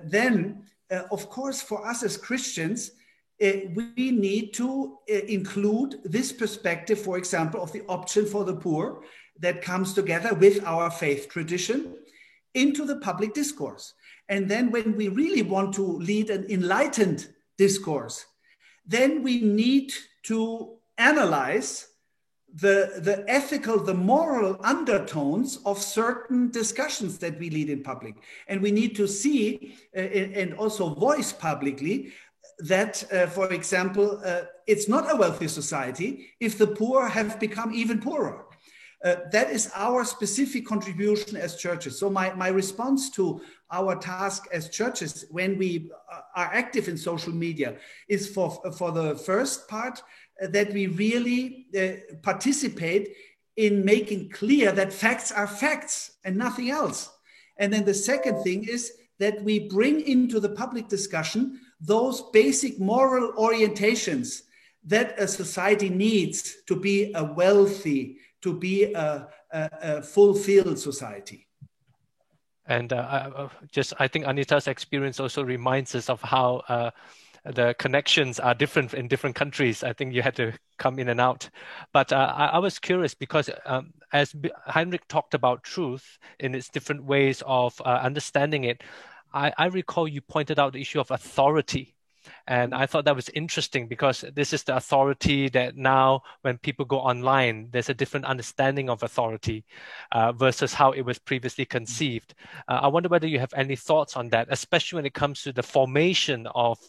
[SPEAKER 2] then of course for us as Christians, we need to include this perspective, for example, of the option for the poor that comes together with our faith tradition into the public discourse. And then when we really want to lead an enlightened discourse, then we need to analyze the ethical, the moral undertones of certain discussions that we lead in public. And we need to see and also voice publicly that, for example, it's not a wealthy society if the poor have become even poorer. That is our specific contribution as churches. So my response to our task as churches when we are active in social media is for the first part that we really participate in making clear that facts are facts and nothing else. And then the second thing is that we bring into the public discussion those basic moral orientations that a society needs to be a wealthy, to be a fulfilled society.
[SPEAKER 1] And I think Anita's experience also reminds us of how the connections are different in different countries. I think you had to come in and out. But I was curious because as Heinrich talked about truth in its different ways of understanding it, I recall you pointed out the issue of authority. And I thought that was interesting because this is the authority that now when people go online, there's a different understanding of authority versus how it was previously conceived. I wonder whether you have any thoughts on that, especially when it comes to the formation of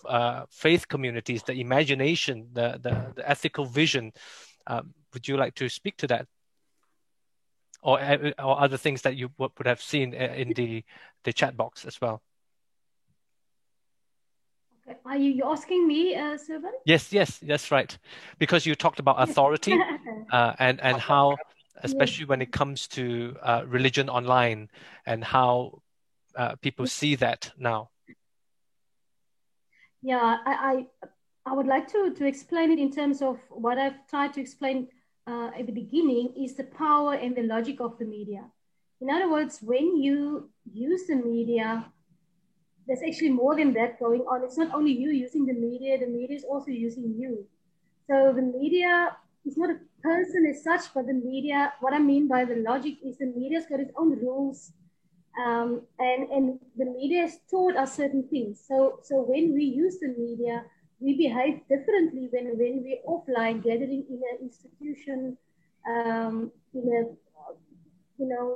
[SPEAKER 1] faith communities, the imagination, the ethical vision. Would you like to speak to that? Or other things that you would have seen in the chat box as well?
[SPEAKER 3] Are you asking me, Servan?
[SPEAKER 1] Yes, that's right. Because you talked about authority and how, especially when it comes to religion online and how people see that now.
[SPEAKER 3] Yeah, I would like to explain it in terms of what I've tried to explain at the beginning is the power and the logic of the media. In other words, when you use the media, there's actually more than that going on. It's not only you using the media is also using you. So the media is not a person as such, but the media, what I mean by the logic is the media's got its own rules. And the media has taught us certain things. So when we use the media, we behave differently when we're offline, gathering in an institution, in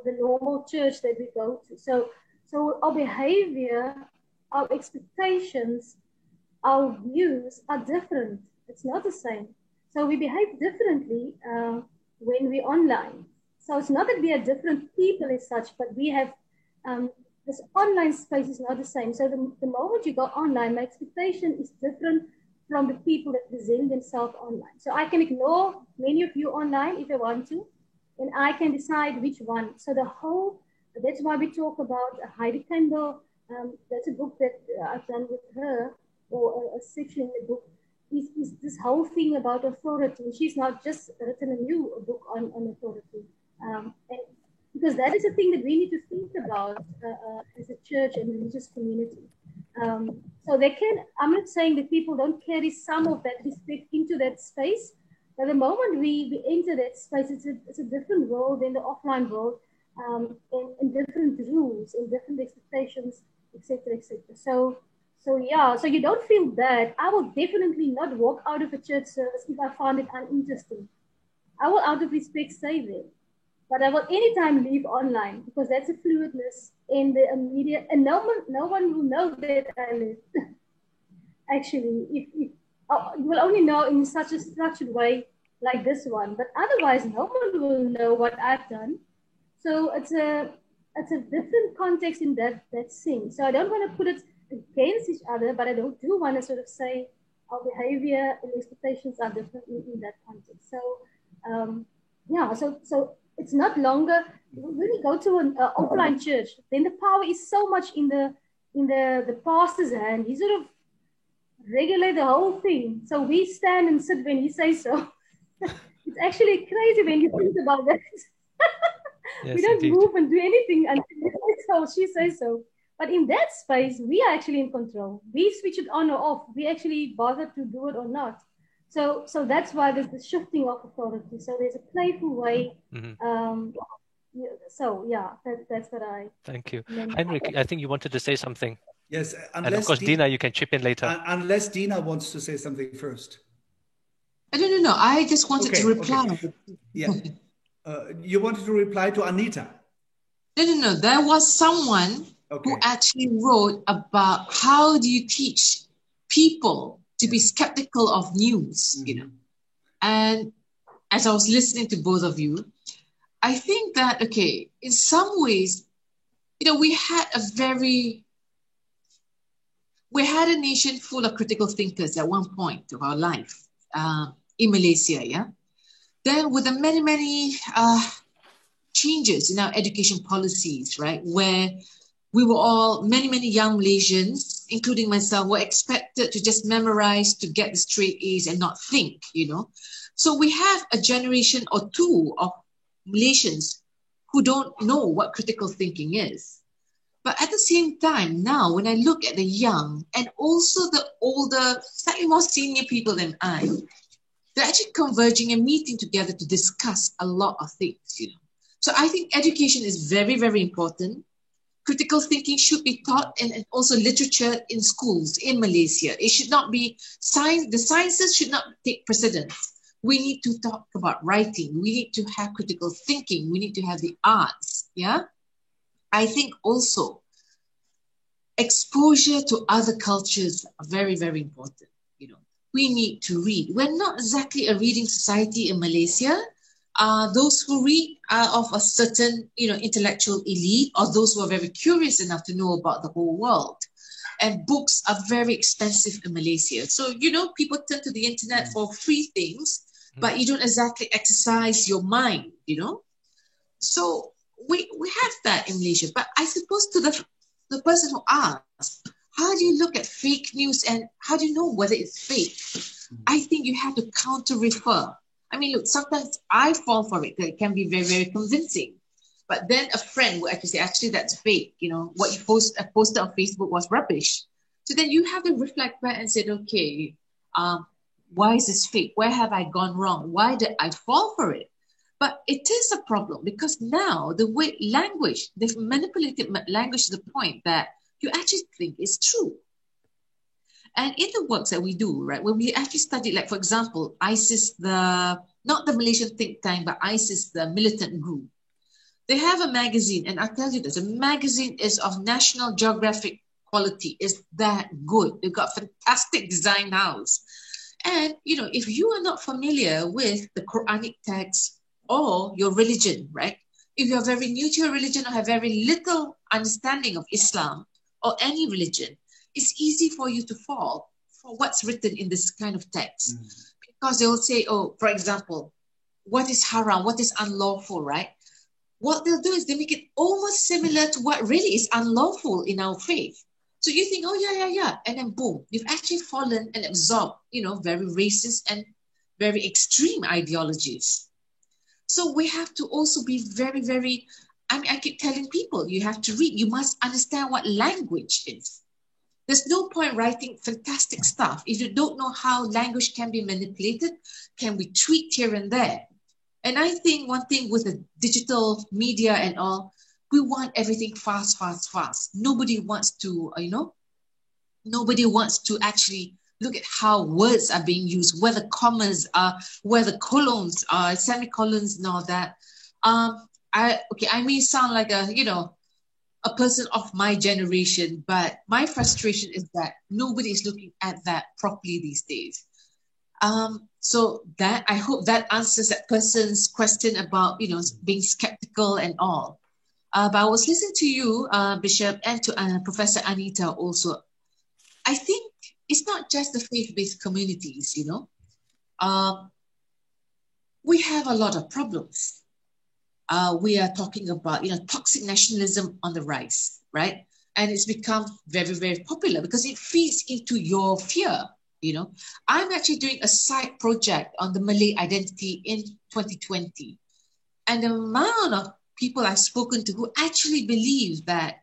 [SPEAKER 3] the normal church that we go to. So our behavior, our expectations, our views are different. It's not the same. So we behave differently when we're online. So it's not that we are different people as such, but we have this online space is not the same. So the moment you go online, my expectation is different from the people that present themselves online. So I can ignore many of you online if I want to, and I can decide which one. So that's why we talk about Heidi Kendall. That's a book that I've done with her, or a section in the book, is this whole thing about authority. She's not just written a new book on authority. And because that is a thing that we need to think about as a church and religious community. So I'm not saying that people don't carry some of that respect into that space, but the moment we enter that space, it's a different world than the offline world, and different rules and different expectations, etc., etc. So you don't feel bad. I will definitely not walk out of a church service if I found it uninteresting. I will, out of respect, stay there. But I will anytime leave online because that's a fluidness in the media, and no one will know that I left. Actually, if you will only know in such a structured way like this one, but otherwise no one will know what I've done. So it's a different context in that sense. So I don't want to put it against each other, but I do want to sort of say our behavior and expectations are different in that context. So so it's not longer when you go to an offline church, then the power is so much in the pastor's hand. He sort of regulate the whole thing. So we stand and sit when he says so. It's actually crazy when you think about that.
[SPEAKER 1] Yes,
[SPEAKER 3] we don't
[SPEAKER 1] indeed.
[SPEAKER 3] move and do anything until he says so, she says so. But in that space, we are actually in control. We switch it on or off. We actually bother to do it or not. So that's why there's the shifting of authority. So there's a playful way.
[SPEAKER 1] Mm-hmm.
[SPEAKER 3] That's what I...
[SPEAKER 1] Thank you. Heinrich, I think you wanted to say something.
[SPEAKER 2] Yes,
[SPEAKER 1] and of course, Dina, you can chip in later.
[SPEAKER 2] Unless Dina wants to say something first.
[SPEAKER 4] No. I just wanted to reply.
[SPEAKER 2] Okay. Yeah. You wanted to reply to Anita?
[SPEAKER 4] No. There was someone who actually wrote about how do you teach people to be skeptical of news, And as I was listening to both of you, I think that, in some ways, we had a nation full of critical thinkers at one point of our life in Malaysia, yeah? Then with the many, many changes in our education policies, right, where we were all, many, many young Malaysians, including myself, were expected to just memorize to get the straight A's and not think, So we have a generation or two of Malaysians who don't know what critical thinking is. But at the same time, now, when I look at the young and also the older, slightly more senior people than I, they're actually converging and meeting together to discuss a lot of things, So I think education is very, very important. critical thinking should be taught, and also literature in schools in Malaysia. It should not be science. The sciences should not take precedence. We need to talk about writing. We need to have critical thinking. We need to have the arts. Yeah. I think also exposure to other cultures are very, very important. We need to read. We're not exactly a reading society in Malaysia. Those who read are of a certain, intellectual elite, or those who are very curious enough to know about the whole world. And books are very expensive in Malaysia. So, people turn to the internet for free things, but you don't exactly exercise your mind, So we have that in Malaysia. But I suppose to the person who asked, how do you look at fake news and how do you know whether it's fake? I think you have to counter-refer. I mean, look, sometimes I fall for it. It can be very, very convincing. But then a friend will actually say, that's fake. What you posted on Facebook was rubbish. So then you have to reflect back and say, okay, why is this fake? Where have I gone wrong? Why did I fall for it? But it is a problem because now the way they've manipulated language to the point that you actually think it's true. And in the works that we do, right, when we actually study, like, for example, ISIS, not the Malaysian think tank, but ISIS, the militant group, they have a magazine. And I'll tell you this, the magazine is of National Geographic quality. It's that good. They've got fantastic design house. And, if you are not familiar with the Quranic text or your religion, right, if you're very new to your religion or have very little understanding of Islam or any religion, it's easy for you to fall for what's written in this kind of text. Because they'll say, for example, what is haram, what is unlawful, right? What they'll do is they make it almost similar to what really is unlawful in our faith. So you think, yeah. And then boom, you've actually fallen and absorbed, very racist and very extreme ideologies. So we have to also be very, very, I keep telling people, you have to read. You must understand what language is. There's no point writing fantastic stuff if you don't know how language can be manipulated, can be tweaked here and there. And I think one thing with the digital media and all, we want everything fast. Nobody wants to, nobody wants to actually look at how words are being used, where the commas are, where the colons are, semicolons and all that. I may sound like a person of my generation, but my frustration is that nobody is looking at that properly these days. So that I hope that answers that person's question about, being skeptical and all. But I was listening to you, Bishop, and to Professor Anita also. I think it's not just the faith-based communities, we have a lot of problems. We are talking about, toxic nationalism on the rise, right? And it's become very, very popular because it feeds into your fear, I'm actually doing a side project on the Malay identity in 2020. And the amount of people I've spoken to who actually believe that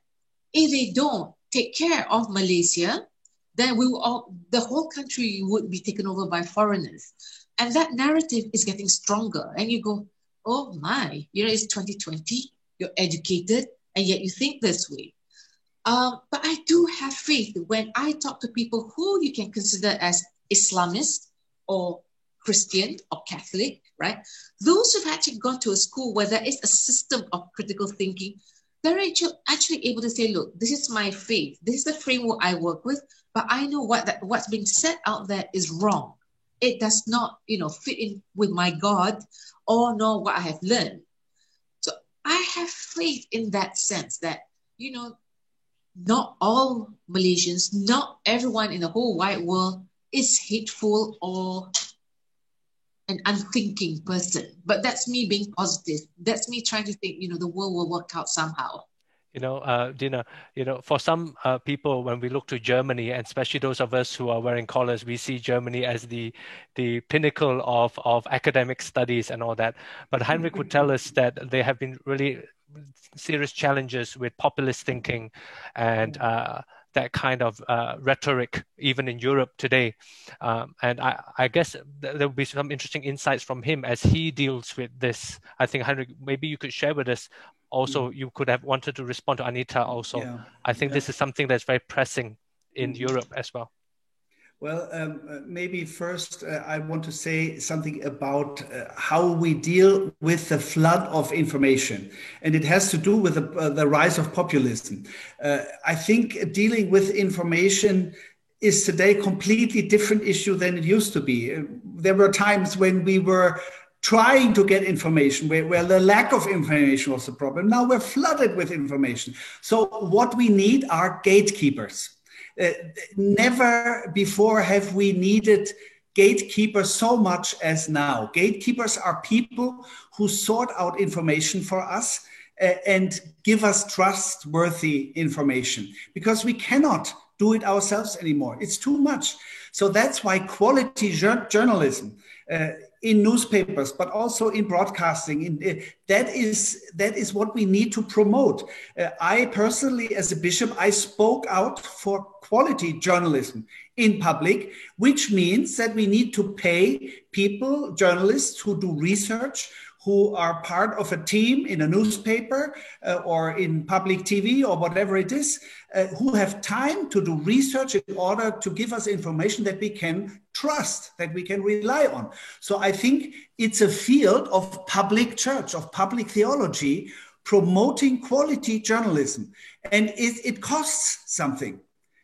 [SPEAKER 4] if they don't take care of Malaysia, then the whole country would be taken over by foreigners. And that narrative is getting stronger. And you go, oh my, it's 2020, you're educated, and yet you think this way. But I do have faith when I talk to people who you can consider as Islamist or Christian or Catholic, right? Those who've actually gone to a school where there is a system of critical thinking, they're actually able to say, look, this is my faith. This is the framework I work with, but I know what's being said out there is wrong. It does not, fit in with my God or nor what I have learned. So I have faith in that sense that, not all Malaysians, not everyone in the whole wide world is hateful or an unthinking person. But that's me being positive. That's me trying to think, the world will work out somehow.
[SPEAKER 1] Dina, for some people, when we look to Germany, and especially those of us who are wearing collars, we see Germany as the pinnacle of academic studies and all that. But Heinrich would tell us that there have been really serious challenges with populist thinking and that kind of rhetoric even in Europe today. And I guess there will be some interesting insights from him as he deals with this. I think, Heinrich, maybe you could share with us also, you could have wanted to respond to Anita also. Yeah. I think this is something that's very pressing in Europe as well.
[SPEAKER 2] Well, maybe first I want to say something about how we deal with the flood of information. And it has to do with the rise of populism. I think dealing with information is today a completely different issue than it used to be. There were times when we were trying to get information where the lack of information was the problem. Now we're flooded with information. So what we need are gatekeepers. Never before have we needed gatekeepers so much as now. Gatekeepers are people who sort out information for us and give us trustworthy information, because we cannot do it ourselves anymore. It's too much. So that's why quality journalism in newspapers, but also in broadcasting, that is what we need to promote. I personally, as a bishop, I spoke out for quality journalism in public, which means that we need to pay people, journalists who do research, who are part of a team in a newspaper or in public TV or whatever it is, who have time to do research in order to give us information that we can trust, that we can rely on. So I think it's a field of public church, of public theology, promoting quality journalism. And it costs something.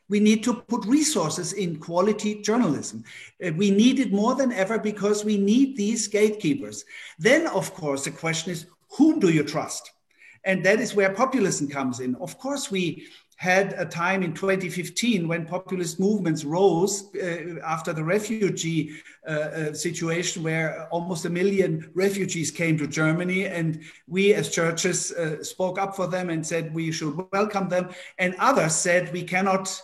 [SPEAKER 2] We need to put resources in quality journalism. We need it more than ever because we need these gatekeepers. Then, of course, the question is, whom do you trust? And that is where populism comes in. Of course, we had a time in 2015 when populist movements rose after the refugee situation, where almost 1 million refugees came to Germany, and we as churches spoke up for them and said we should welcome them, and others said we cannot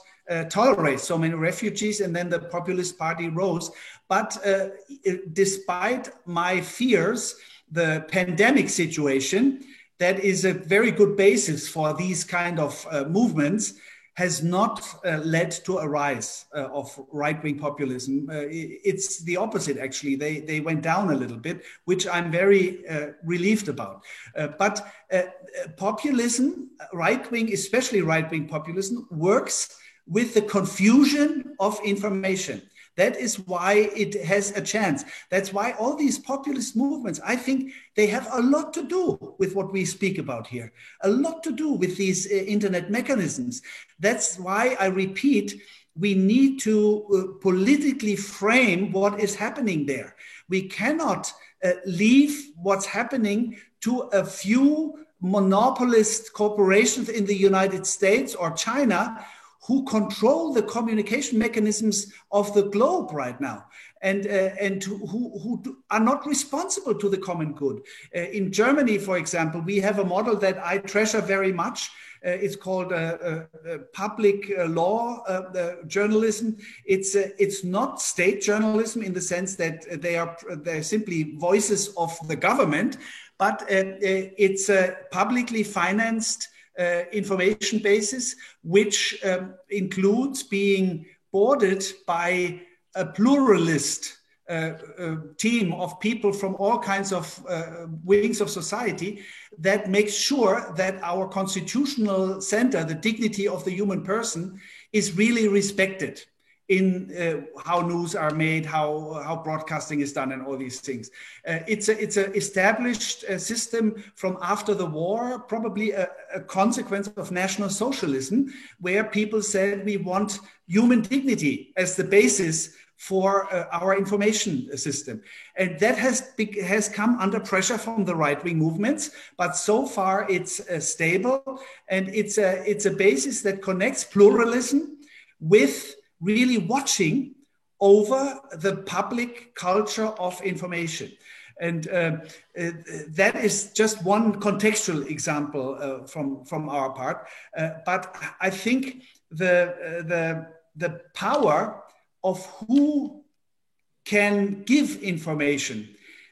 [SPEAKER 2] tolerate so many refugees, and then the populist party rose. But despite my fears, the pandemic situation, that is a very good basis for these kind of movements, has not led to a rise of right-wing populism. It's the opposite, actually. They went down a little bit, which I'm very relieved about. But populism, right-wing, especially right-wing populism, works with the confusion of information. That is why it has a chance. That's why all these populist movements, I think they have a lot to do with what we speak about here, a lot to do with these internet mechanisms. That's why I repeat, we need to politically frame what is happening there. We cannot leave what's happening to a few monopolist corporations in the United States or China who control the communication mechanisms of the globe right now, and who are not responsible to the common good. In Germany, for example, we have a model that I treasure very much. It's called public law journalism. It's not state journalism in the sense that they're simply voices of the government, but it's a publicly financed information basis, which includes being boarded by a pluralist team of people from all kinds of wings of society that makes sure that our constitutional center, the dignity of the human person, is really respected in how news are made, how broadcasting is done, and all these things. It's an established system from after the war, probably a consequence of National Socialism, where people said we want human dignity as the basis for our information system. And that has come under pressure from the right-wing movements, but so far it's stable, and it's a basis that connects pluralism with really watching over the public culture of information. And that is just one contextual example from our part. But I think the power of who can give information,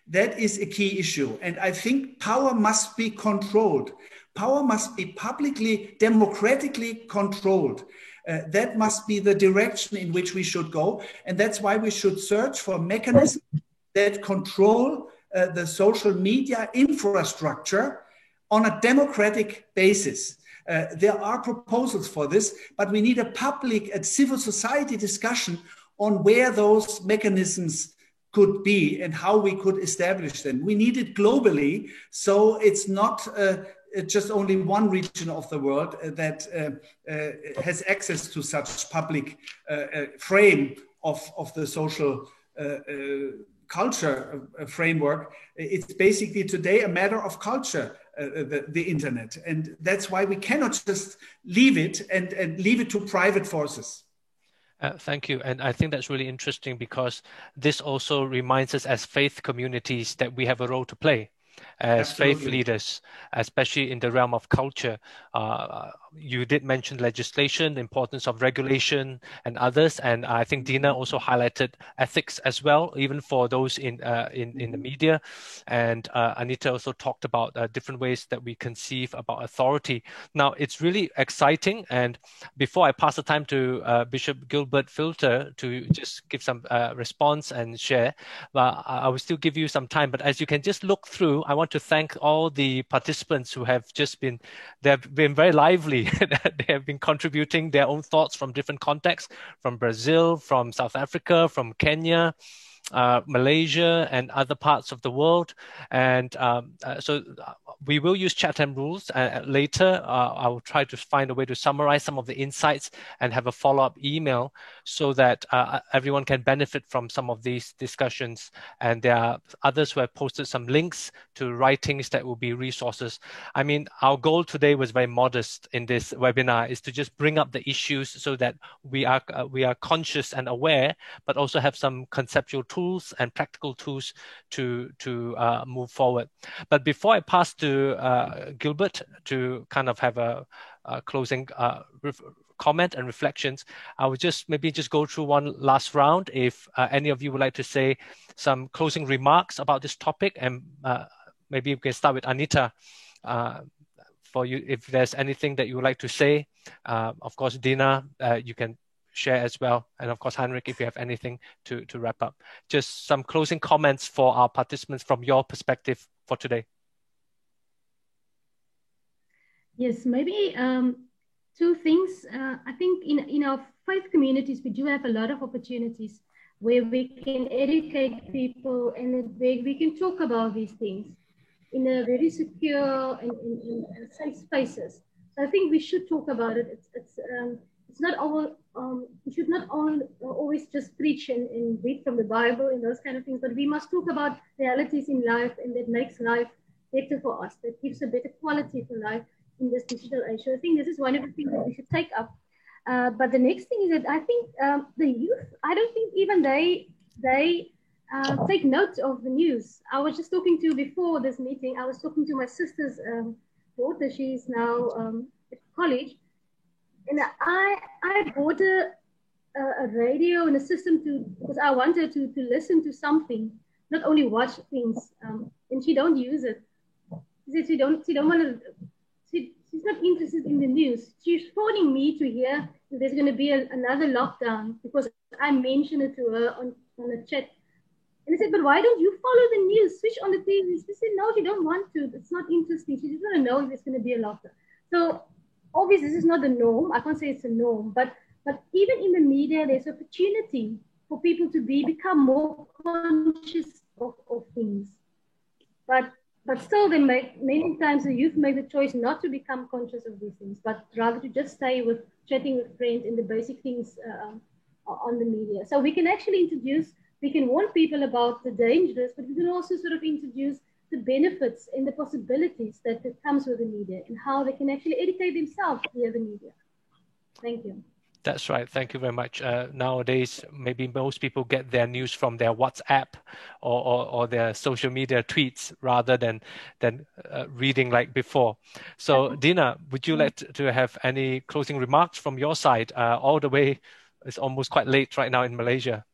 [SPEAKER 2] that is a key issue. And I think power must be controlled. Power must be publicly, democratically controlled. That must be the direction in which we should go. And that's why we should search for mechanisms that control the social media infrastructure on a democratic basis. There are proposals for this, but we need a public and civil society discussion on where those mechanisms could be and how we could establish them. We need it globally, so it's not just only one region of the world that has access to such public frame of the social culture framework. It's basically today a matter of culture, the internet. And that's why we cannot just leave it and leave it to private forces.
[SPEAKER 1] Thank you. And I think that's really interesting because this also reminds us as faith communities that we have a role to play as faith leaders, especially in the realm of culture. You did mention legislation, the importance of regulation and others. And I think Dina also highlighted ethics as well, even for those in the media. And Anita also talked about different ways that we conceive about authority. Now, it's really exciting. And before I pass the time to Bishop Gilbert Filter to just give some response and share, I will still give you some time. But as you can just look through, I want to thank all the participants who have just been, they've been very lively. They have been contributing their own thoughts from different contexts, from Brazil, from South Africa, from Kenya, Malaysia, and other parts of the world. And so we will use Chatham rules later. I will try to find a way to summarize some of the insights and have a follow-up email so that everyone can benefit from some of these discussions. And there are others who have posted some links to writings that will be resources. I mean, our goal today was very modest in this webinar, is to just bring up the issues so that we are conscious and aware, but also have some conceptual tools and practical tools to move forward. But before I pass to Gilbert to kind of have a closing comment and reflections, I would just maybe just go through one last round. If any of you would like to say some closing remarks about this topic, and maybe we can start with Anita. For you, if there's anything that you would like to say, of course, Dina, you can share as well. And of course, Heinrich, if you have anything to wrap up. Just some closing comments for our participants from your perspective for today.
[SPEAKER 3] Yes, maybe two things. I think in our faith communities, we do have a lot of opportunities where we can educate people and where we can talk about these things in a very secure and in safe spaces. So I think we should talk about it. It's not all, we should not always just preach and read from the Bible and those kind of things, but we must talk about realities in life and that makes life better for us, that gives a better quality for life in this digital age. So I think this is one of the things that we should take up. But the next thing is that I think the youth, I don't think even they take note of the news. I was just talking to, before this meeting, I was talking to my sister's daughter. She's now at college. And I bought a radio and a system because I wanted to listen to something, not only watch things. And she don't use it. She said she don't want to. She's not interested in the news. She's phoning me to hear if there's going to be another lockdown because I mentioned it to her on the chat. And I said, but why don't you follow the news? Switch on the TV. She said, no, she don't want to. It's not interesting. She just want to know if there's going to be a lockdown. So obviously, this is not the norm. I can't say it's a norm, but even in the media, there's opportunity for people to become more conscious of things. But still, many times the youth make the choice not to become conscious of these things, but rather to just stay with chatting with friends and the basic things on the media. So we can actually we can warn people about the dangers, but we can also sort of introduce the benefits and the possibilities that comes with the media and how they can actually educate themselves via the media. Thank you.
[SPEAKER 1] That's right. Thank you very much. Nowadays, maybe most people get their news from their WhatsApp or their social media tweets rather than reading like before. So, Dina, would you like to have any closing remarks from your side? All the way, it's almost quite late right now in Malaysia.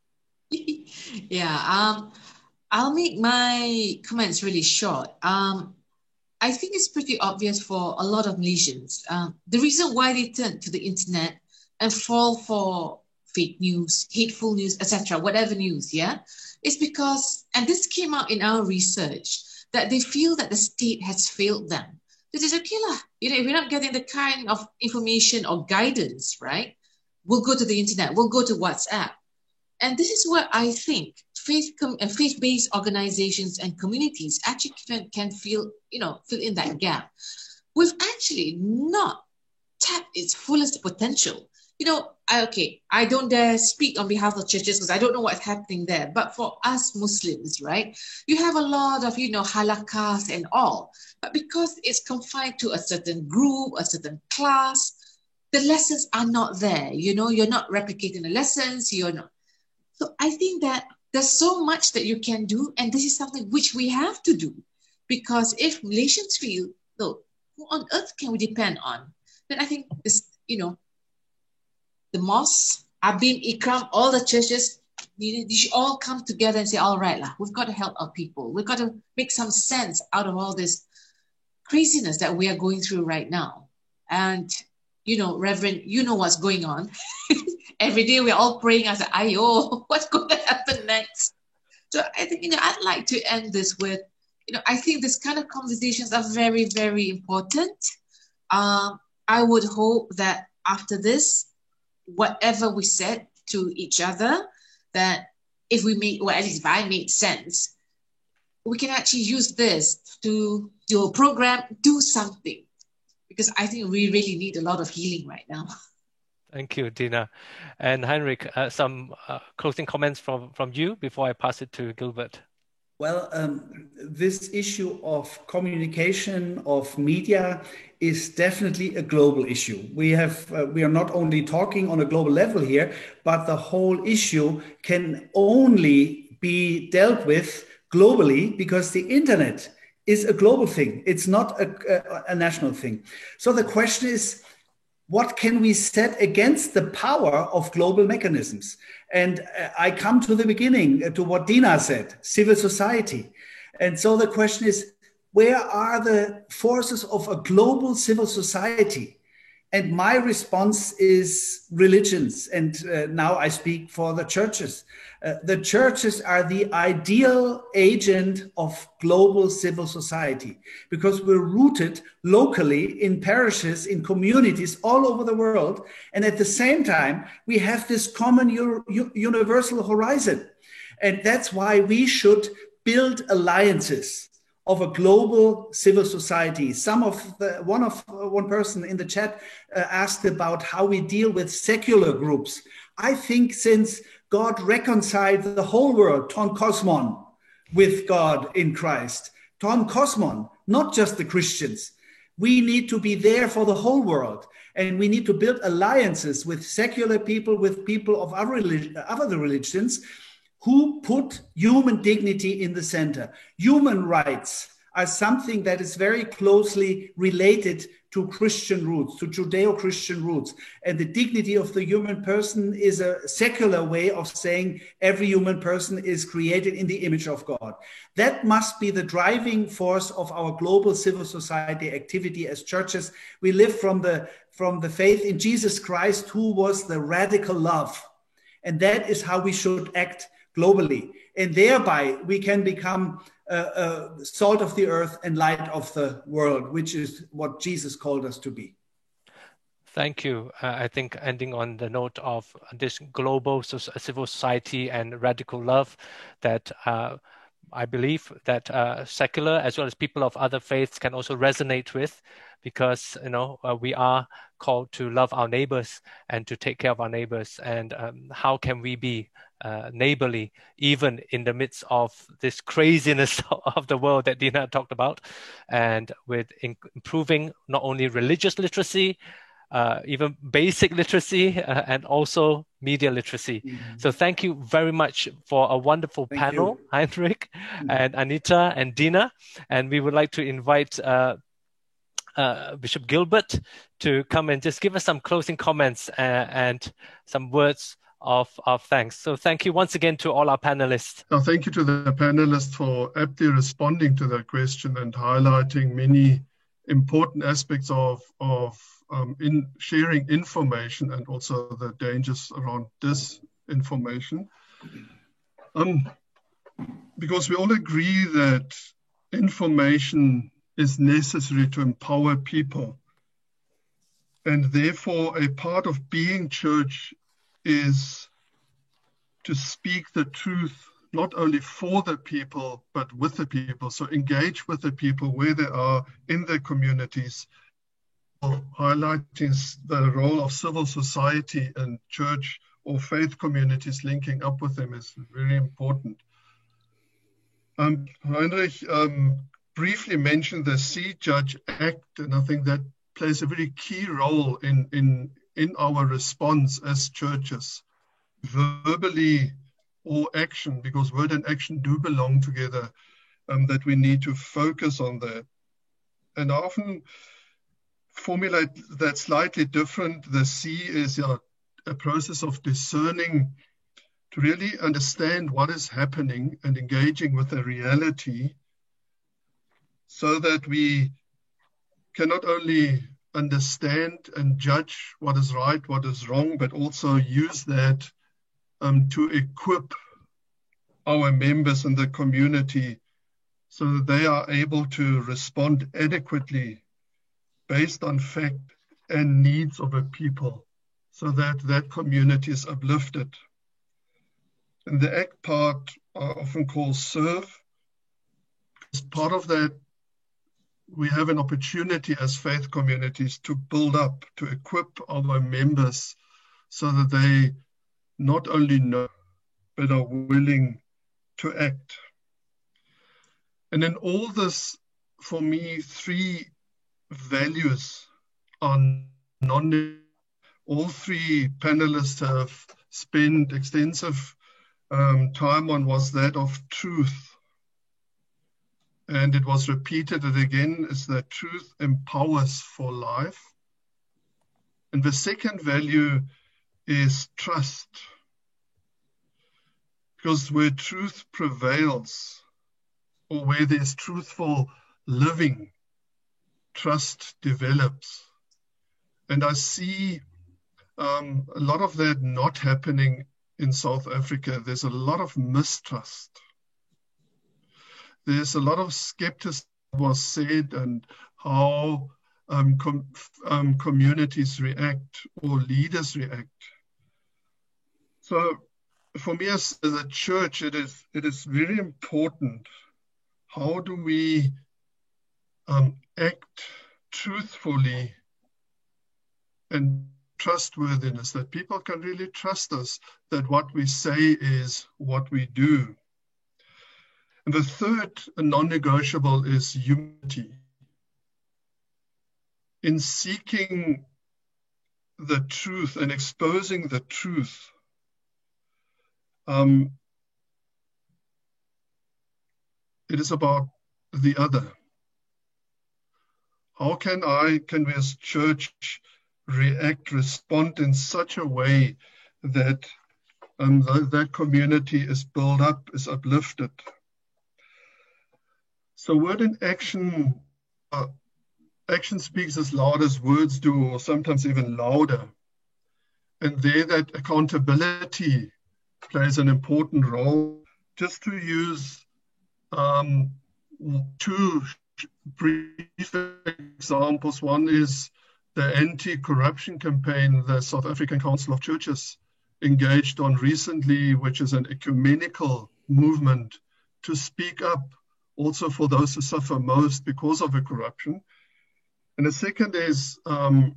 [SPEAKER 4] Yeah. I'll make my comments really short. I think it's pretty obvious for a lot of Malaysians. The reason why they turn to the internet and fall for fake news, hateful news, etc., whatever news, yeah? It's because, and this came out in our research, that they feel that the state has failed them. This is okay lah. If we're not getting the kind of information or guidance, right? We'll go to the internet, we'll go to WhatsApp. And this is where I think faith-based organizations and communities actually can fill in that gap. We've actually not tapped its fullest potential. I don't dare speak on behalf of churches because I don't know what's happening there. But for us Muslims, right, you have a lot of, halakas and all. But because it's confined to a certain group, a certain class, the lessons are not there. You're not replicating the lessons. You're not. So I think that there's so much that you can do. And this is something which we have to do. Because if Malaysians feel, who on earth can we depend on? Then I think this, the mosques, Abim, Ikram, all the churches, they should all come together and say, all right, we've got to help our people. We've got to make some sense out of all this craziness that we are going through right now. And, Reverend, you know what's going on. Every day we're all praying. I said, ayo, what's going to happen next? So I think, I'd like to end this with, I think this kind of conversations are very, very important. I would hope that after this, whatever we said to each other, that if we made, or at least if I made sense, we can actually use this to do a program, do something. Because I think we really need a lot of healing right now.
[SPEAKER 1] Thank you, Dina. And Heinrich, some closing comments from you before I pass it to Gilbert.
[SPEAKER 2] Well, this issue of communication, of media, is definitely a global issue. We are not only talking on a global level here, but the whole issue can only be dealt with globally because the internet is a global thing. It's not a national thing. So the question is, what can we set against the power of global mechanisms? And I come to the beginning, to what Dina said, civil society. And so the question is, where are the forces of a global civil society? And my response is religions. And now I speak for the churches. The churches are the ideal agent of global civil society because we're rooted locally in parishes, in communities all over the world. And at the same time, we have this common universal horizon. And that's why we should build alliances of a global civil society. One person in the chat asked about how we deal with secular groups. I think since God reconciled the whole world, ton kosmon, with God in Christ, ton kosmon, not just the Christians. We need to be there for the whole world. And we need to build alliances with secular people, with people of other religions, who put human dignity in the center. Human rights are something that is very closely related to Christian roots, to Judeo-Christian roots. And the dignity of the human person is a secular way of saying every human person is created in the image of God. That must be the driving force of our global civil society activity as churches. We live from the faith in Jesus Christ, who was the radical love. And that is how we should act globally. And thereby we can become salt of the earth and light of the world, which is what Jesus called us to be.
[SPEAKER 1] Thank you. I think ending on the note of this global civil society and radical love, that I believe that secular as well as people of other faiths can also resonate with, because we are called to love our neighbors and to take care of our neighbors. And how can we be neighborly even in the midst of this craziness of the world that Dina talked about, and with improving not only religious literacy, even basic literacy, and also media literacy. Mm-hmm. So thank you very much for a wonderful panel, Heinrich and Anita and Dina. And we would like to invite Bishop Gilbert to come and just give us some closing comments and some words of thanks. So thank you once again to all our panelists.
[SPEAKER 5] Now, thank you to the panelists for aptly responding to that question and highlighting many important aspects of in sharing information and also the dangers around disinformation. Because we all agree that information is necessary to empower people. And therefore, a part of being church is to speak the truth, not only for the people, but with the people. So engage with the people where they are in their communities, highlighting the role of civil society and church or faith communities linking up with them is very important. Heinrich briefly mentioned the See Judge Act, and I think that plays a very key role in our response as churches, verbally or action, because word and action do belong together, that we need to focus on that. And I often formulate that slightly different. The C is a process of discerning, to really understand what is happening and engaging with the reality, so that we can not only understand and judge what is right, what is wrong, but also use that to equip our members in the community so that they are able to respond adequately based on fact and needs of a people, so that that community is uplifted. And the act part I often call serve. As part of that, we have an opportunity as faith communities to build up, to equip our members so that they not only know, but are willing to act. And in all this, for me, three values are all three panelists have spent extensive time on, was that of truth. And it was repeated again, is that truth empowers for life. And the second value is trust. Because where truth prevails, or where there's truthful living, trust develops. And I see a lot of that not happening in South Africa. There's a lot of mistrust. There's a lot of skepticism was said, and how communities react or leaders react. So for me as a church, it is very important. How do we act truthfully and trustworthiness, that people can really trust us, that what we say is what we do. And the third non-negotiable is unity. In seeking the truth and exposing the truth, it is about the other. How can we as church respond in such a way that that community is built up, is uplifted? So word and action, action speaks as loud as words do, or sometimes even louder. And there that accountability plays an important role. Just to use two brief examples. One is the anti-corruption campaign the South African Council of Churches engaged on recently, which is an ecumenical movement to speak up also for those who suffer most because of the corruption. And the second is a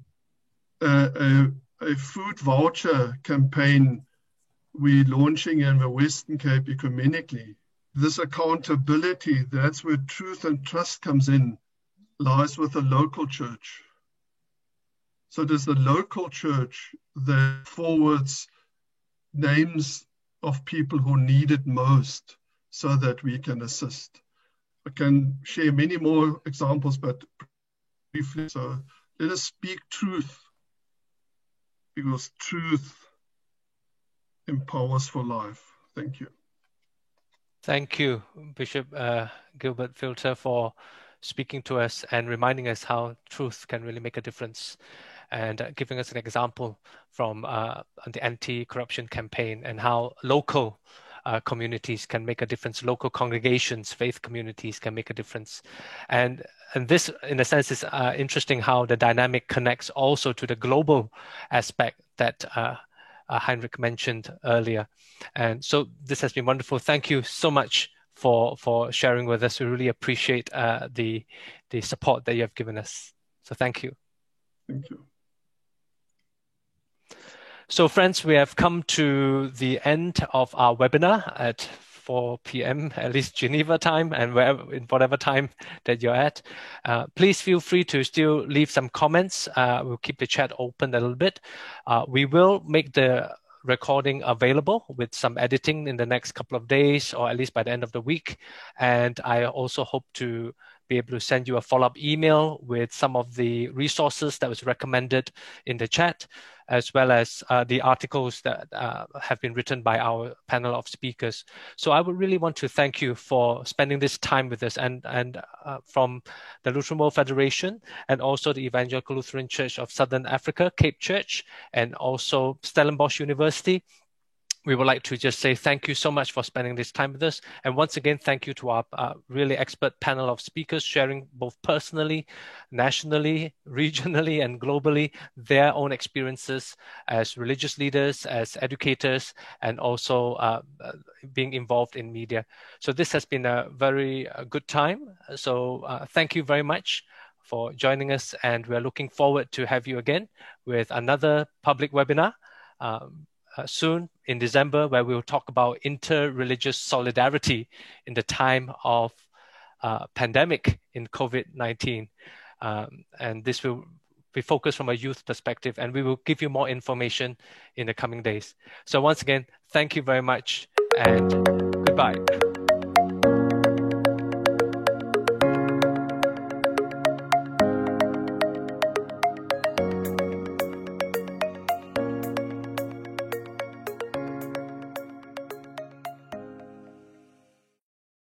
[SPEAKER 5] food voucher campaign we're launching in the Western Cape ecumenically. This accountability, that's where truth and trust comes in, lies with the local church. So it is the local church that forwards names of people who need it most so that we can assist. I can share many more examples, but briefly, so let us speak truth, because truth empowers for life. Thank you.
[SPEAKER 1] Thank you, Bishop Gilbert Filter, for speaking to us and reminding us how truth can really make a difference. and giving us an example from the anti-corruption campaign and how local communities can make a difference, local congregations, faith communities can make a difference. And this, in a sense, is interesting how the dynamic connects also to the global aspect that Heinrich mentioned earlier. And so this has been wonderful. Thank you so much for sharing with us. We really appreciate the support that you have given us. So thank you.
[SPEAKER 5] Thank you.
[SPEAKER 1] So friends, we have come to the end of our webinar at 4 p.m., at least Geneva time, and whatever time that you're at. Please feel free to still leave some comments. We'll keep the chat open a little bit. We will make the recording available with some editing in the next couple of days, or at least by the end of the week. And I also hope to be able to send you a follow-up email with some of the resources that was recommended in the chat, as well as the articles that have been written by our panel of speakers. So I would really want to thank you for spending this time with us, and from the Lutheran World Federation, and also the Evangelical Lutheran Church of Southern Africa, Cape Church, and also Stellenbosch University. We would like to just say thank you so much for spending this time with us. And once again, thank you to our really expert panel of speakers sharing both personally, nationally, regionally, and globally their own experiences as religious leaders, as educators, and also being involved in media. So this has been a very good time. So thank you very much for joining us. And we're looking forward to have you again with another public webinar soon in December, where we'll talk about inter-religious solidarity in the time of pandemic in COVID-19. And this will be focused from a youth perspective, and we will give you more information in the coming days. So once again, thank you very much, and goodbye.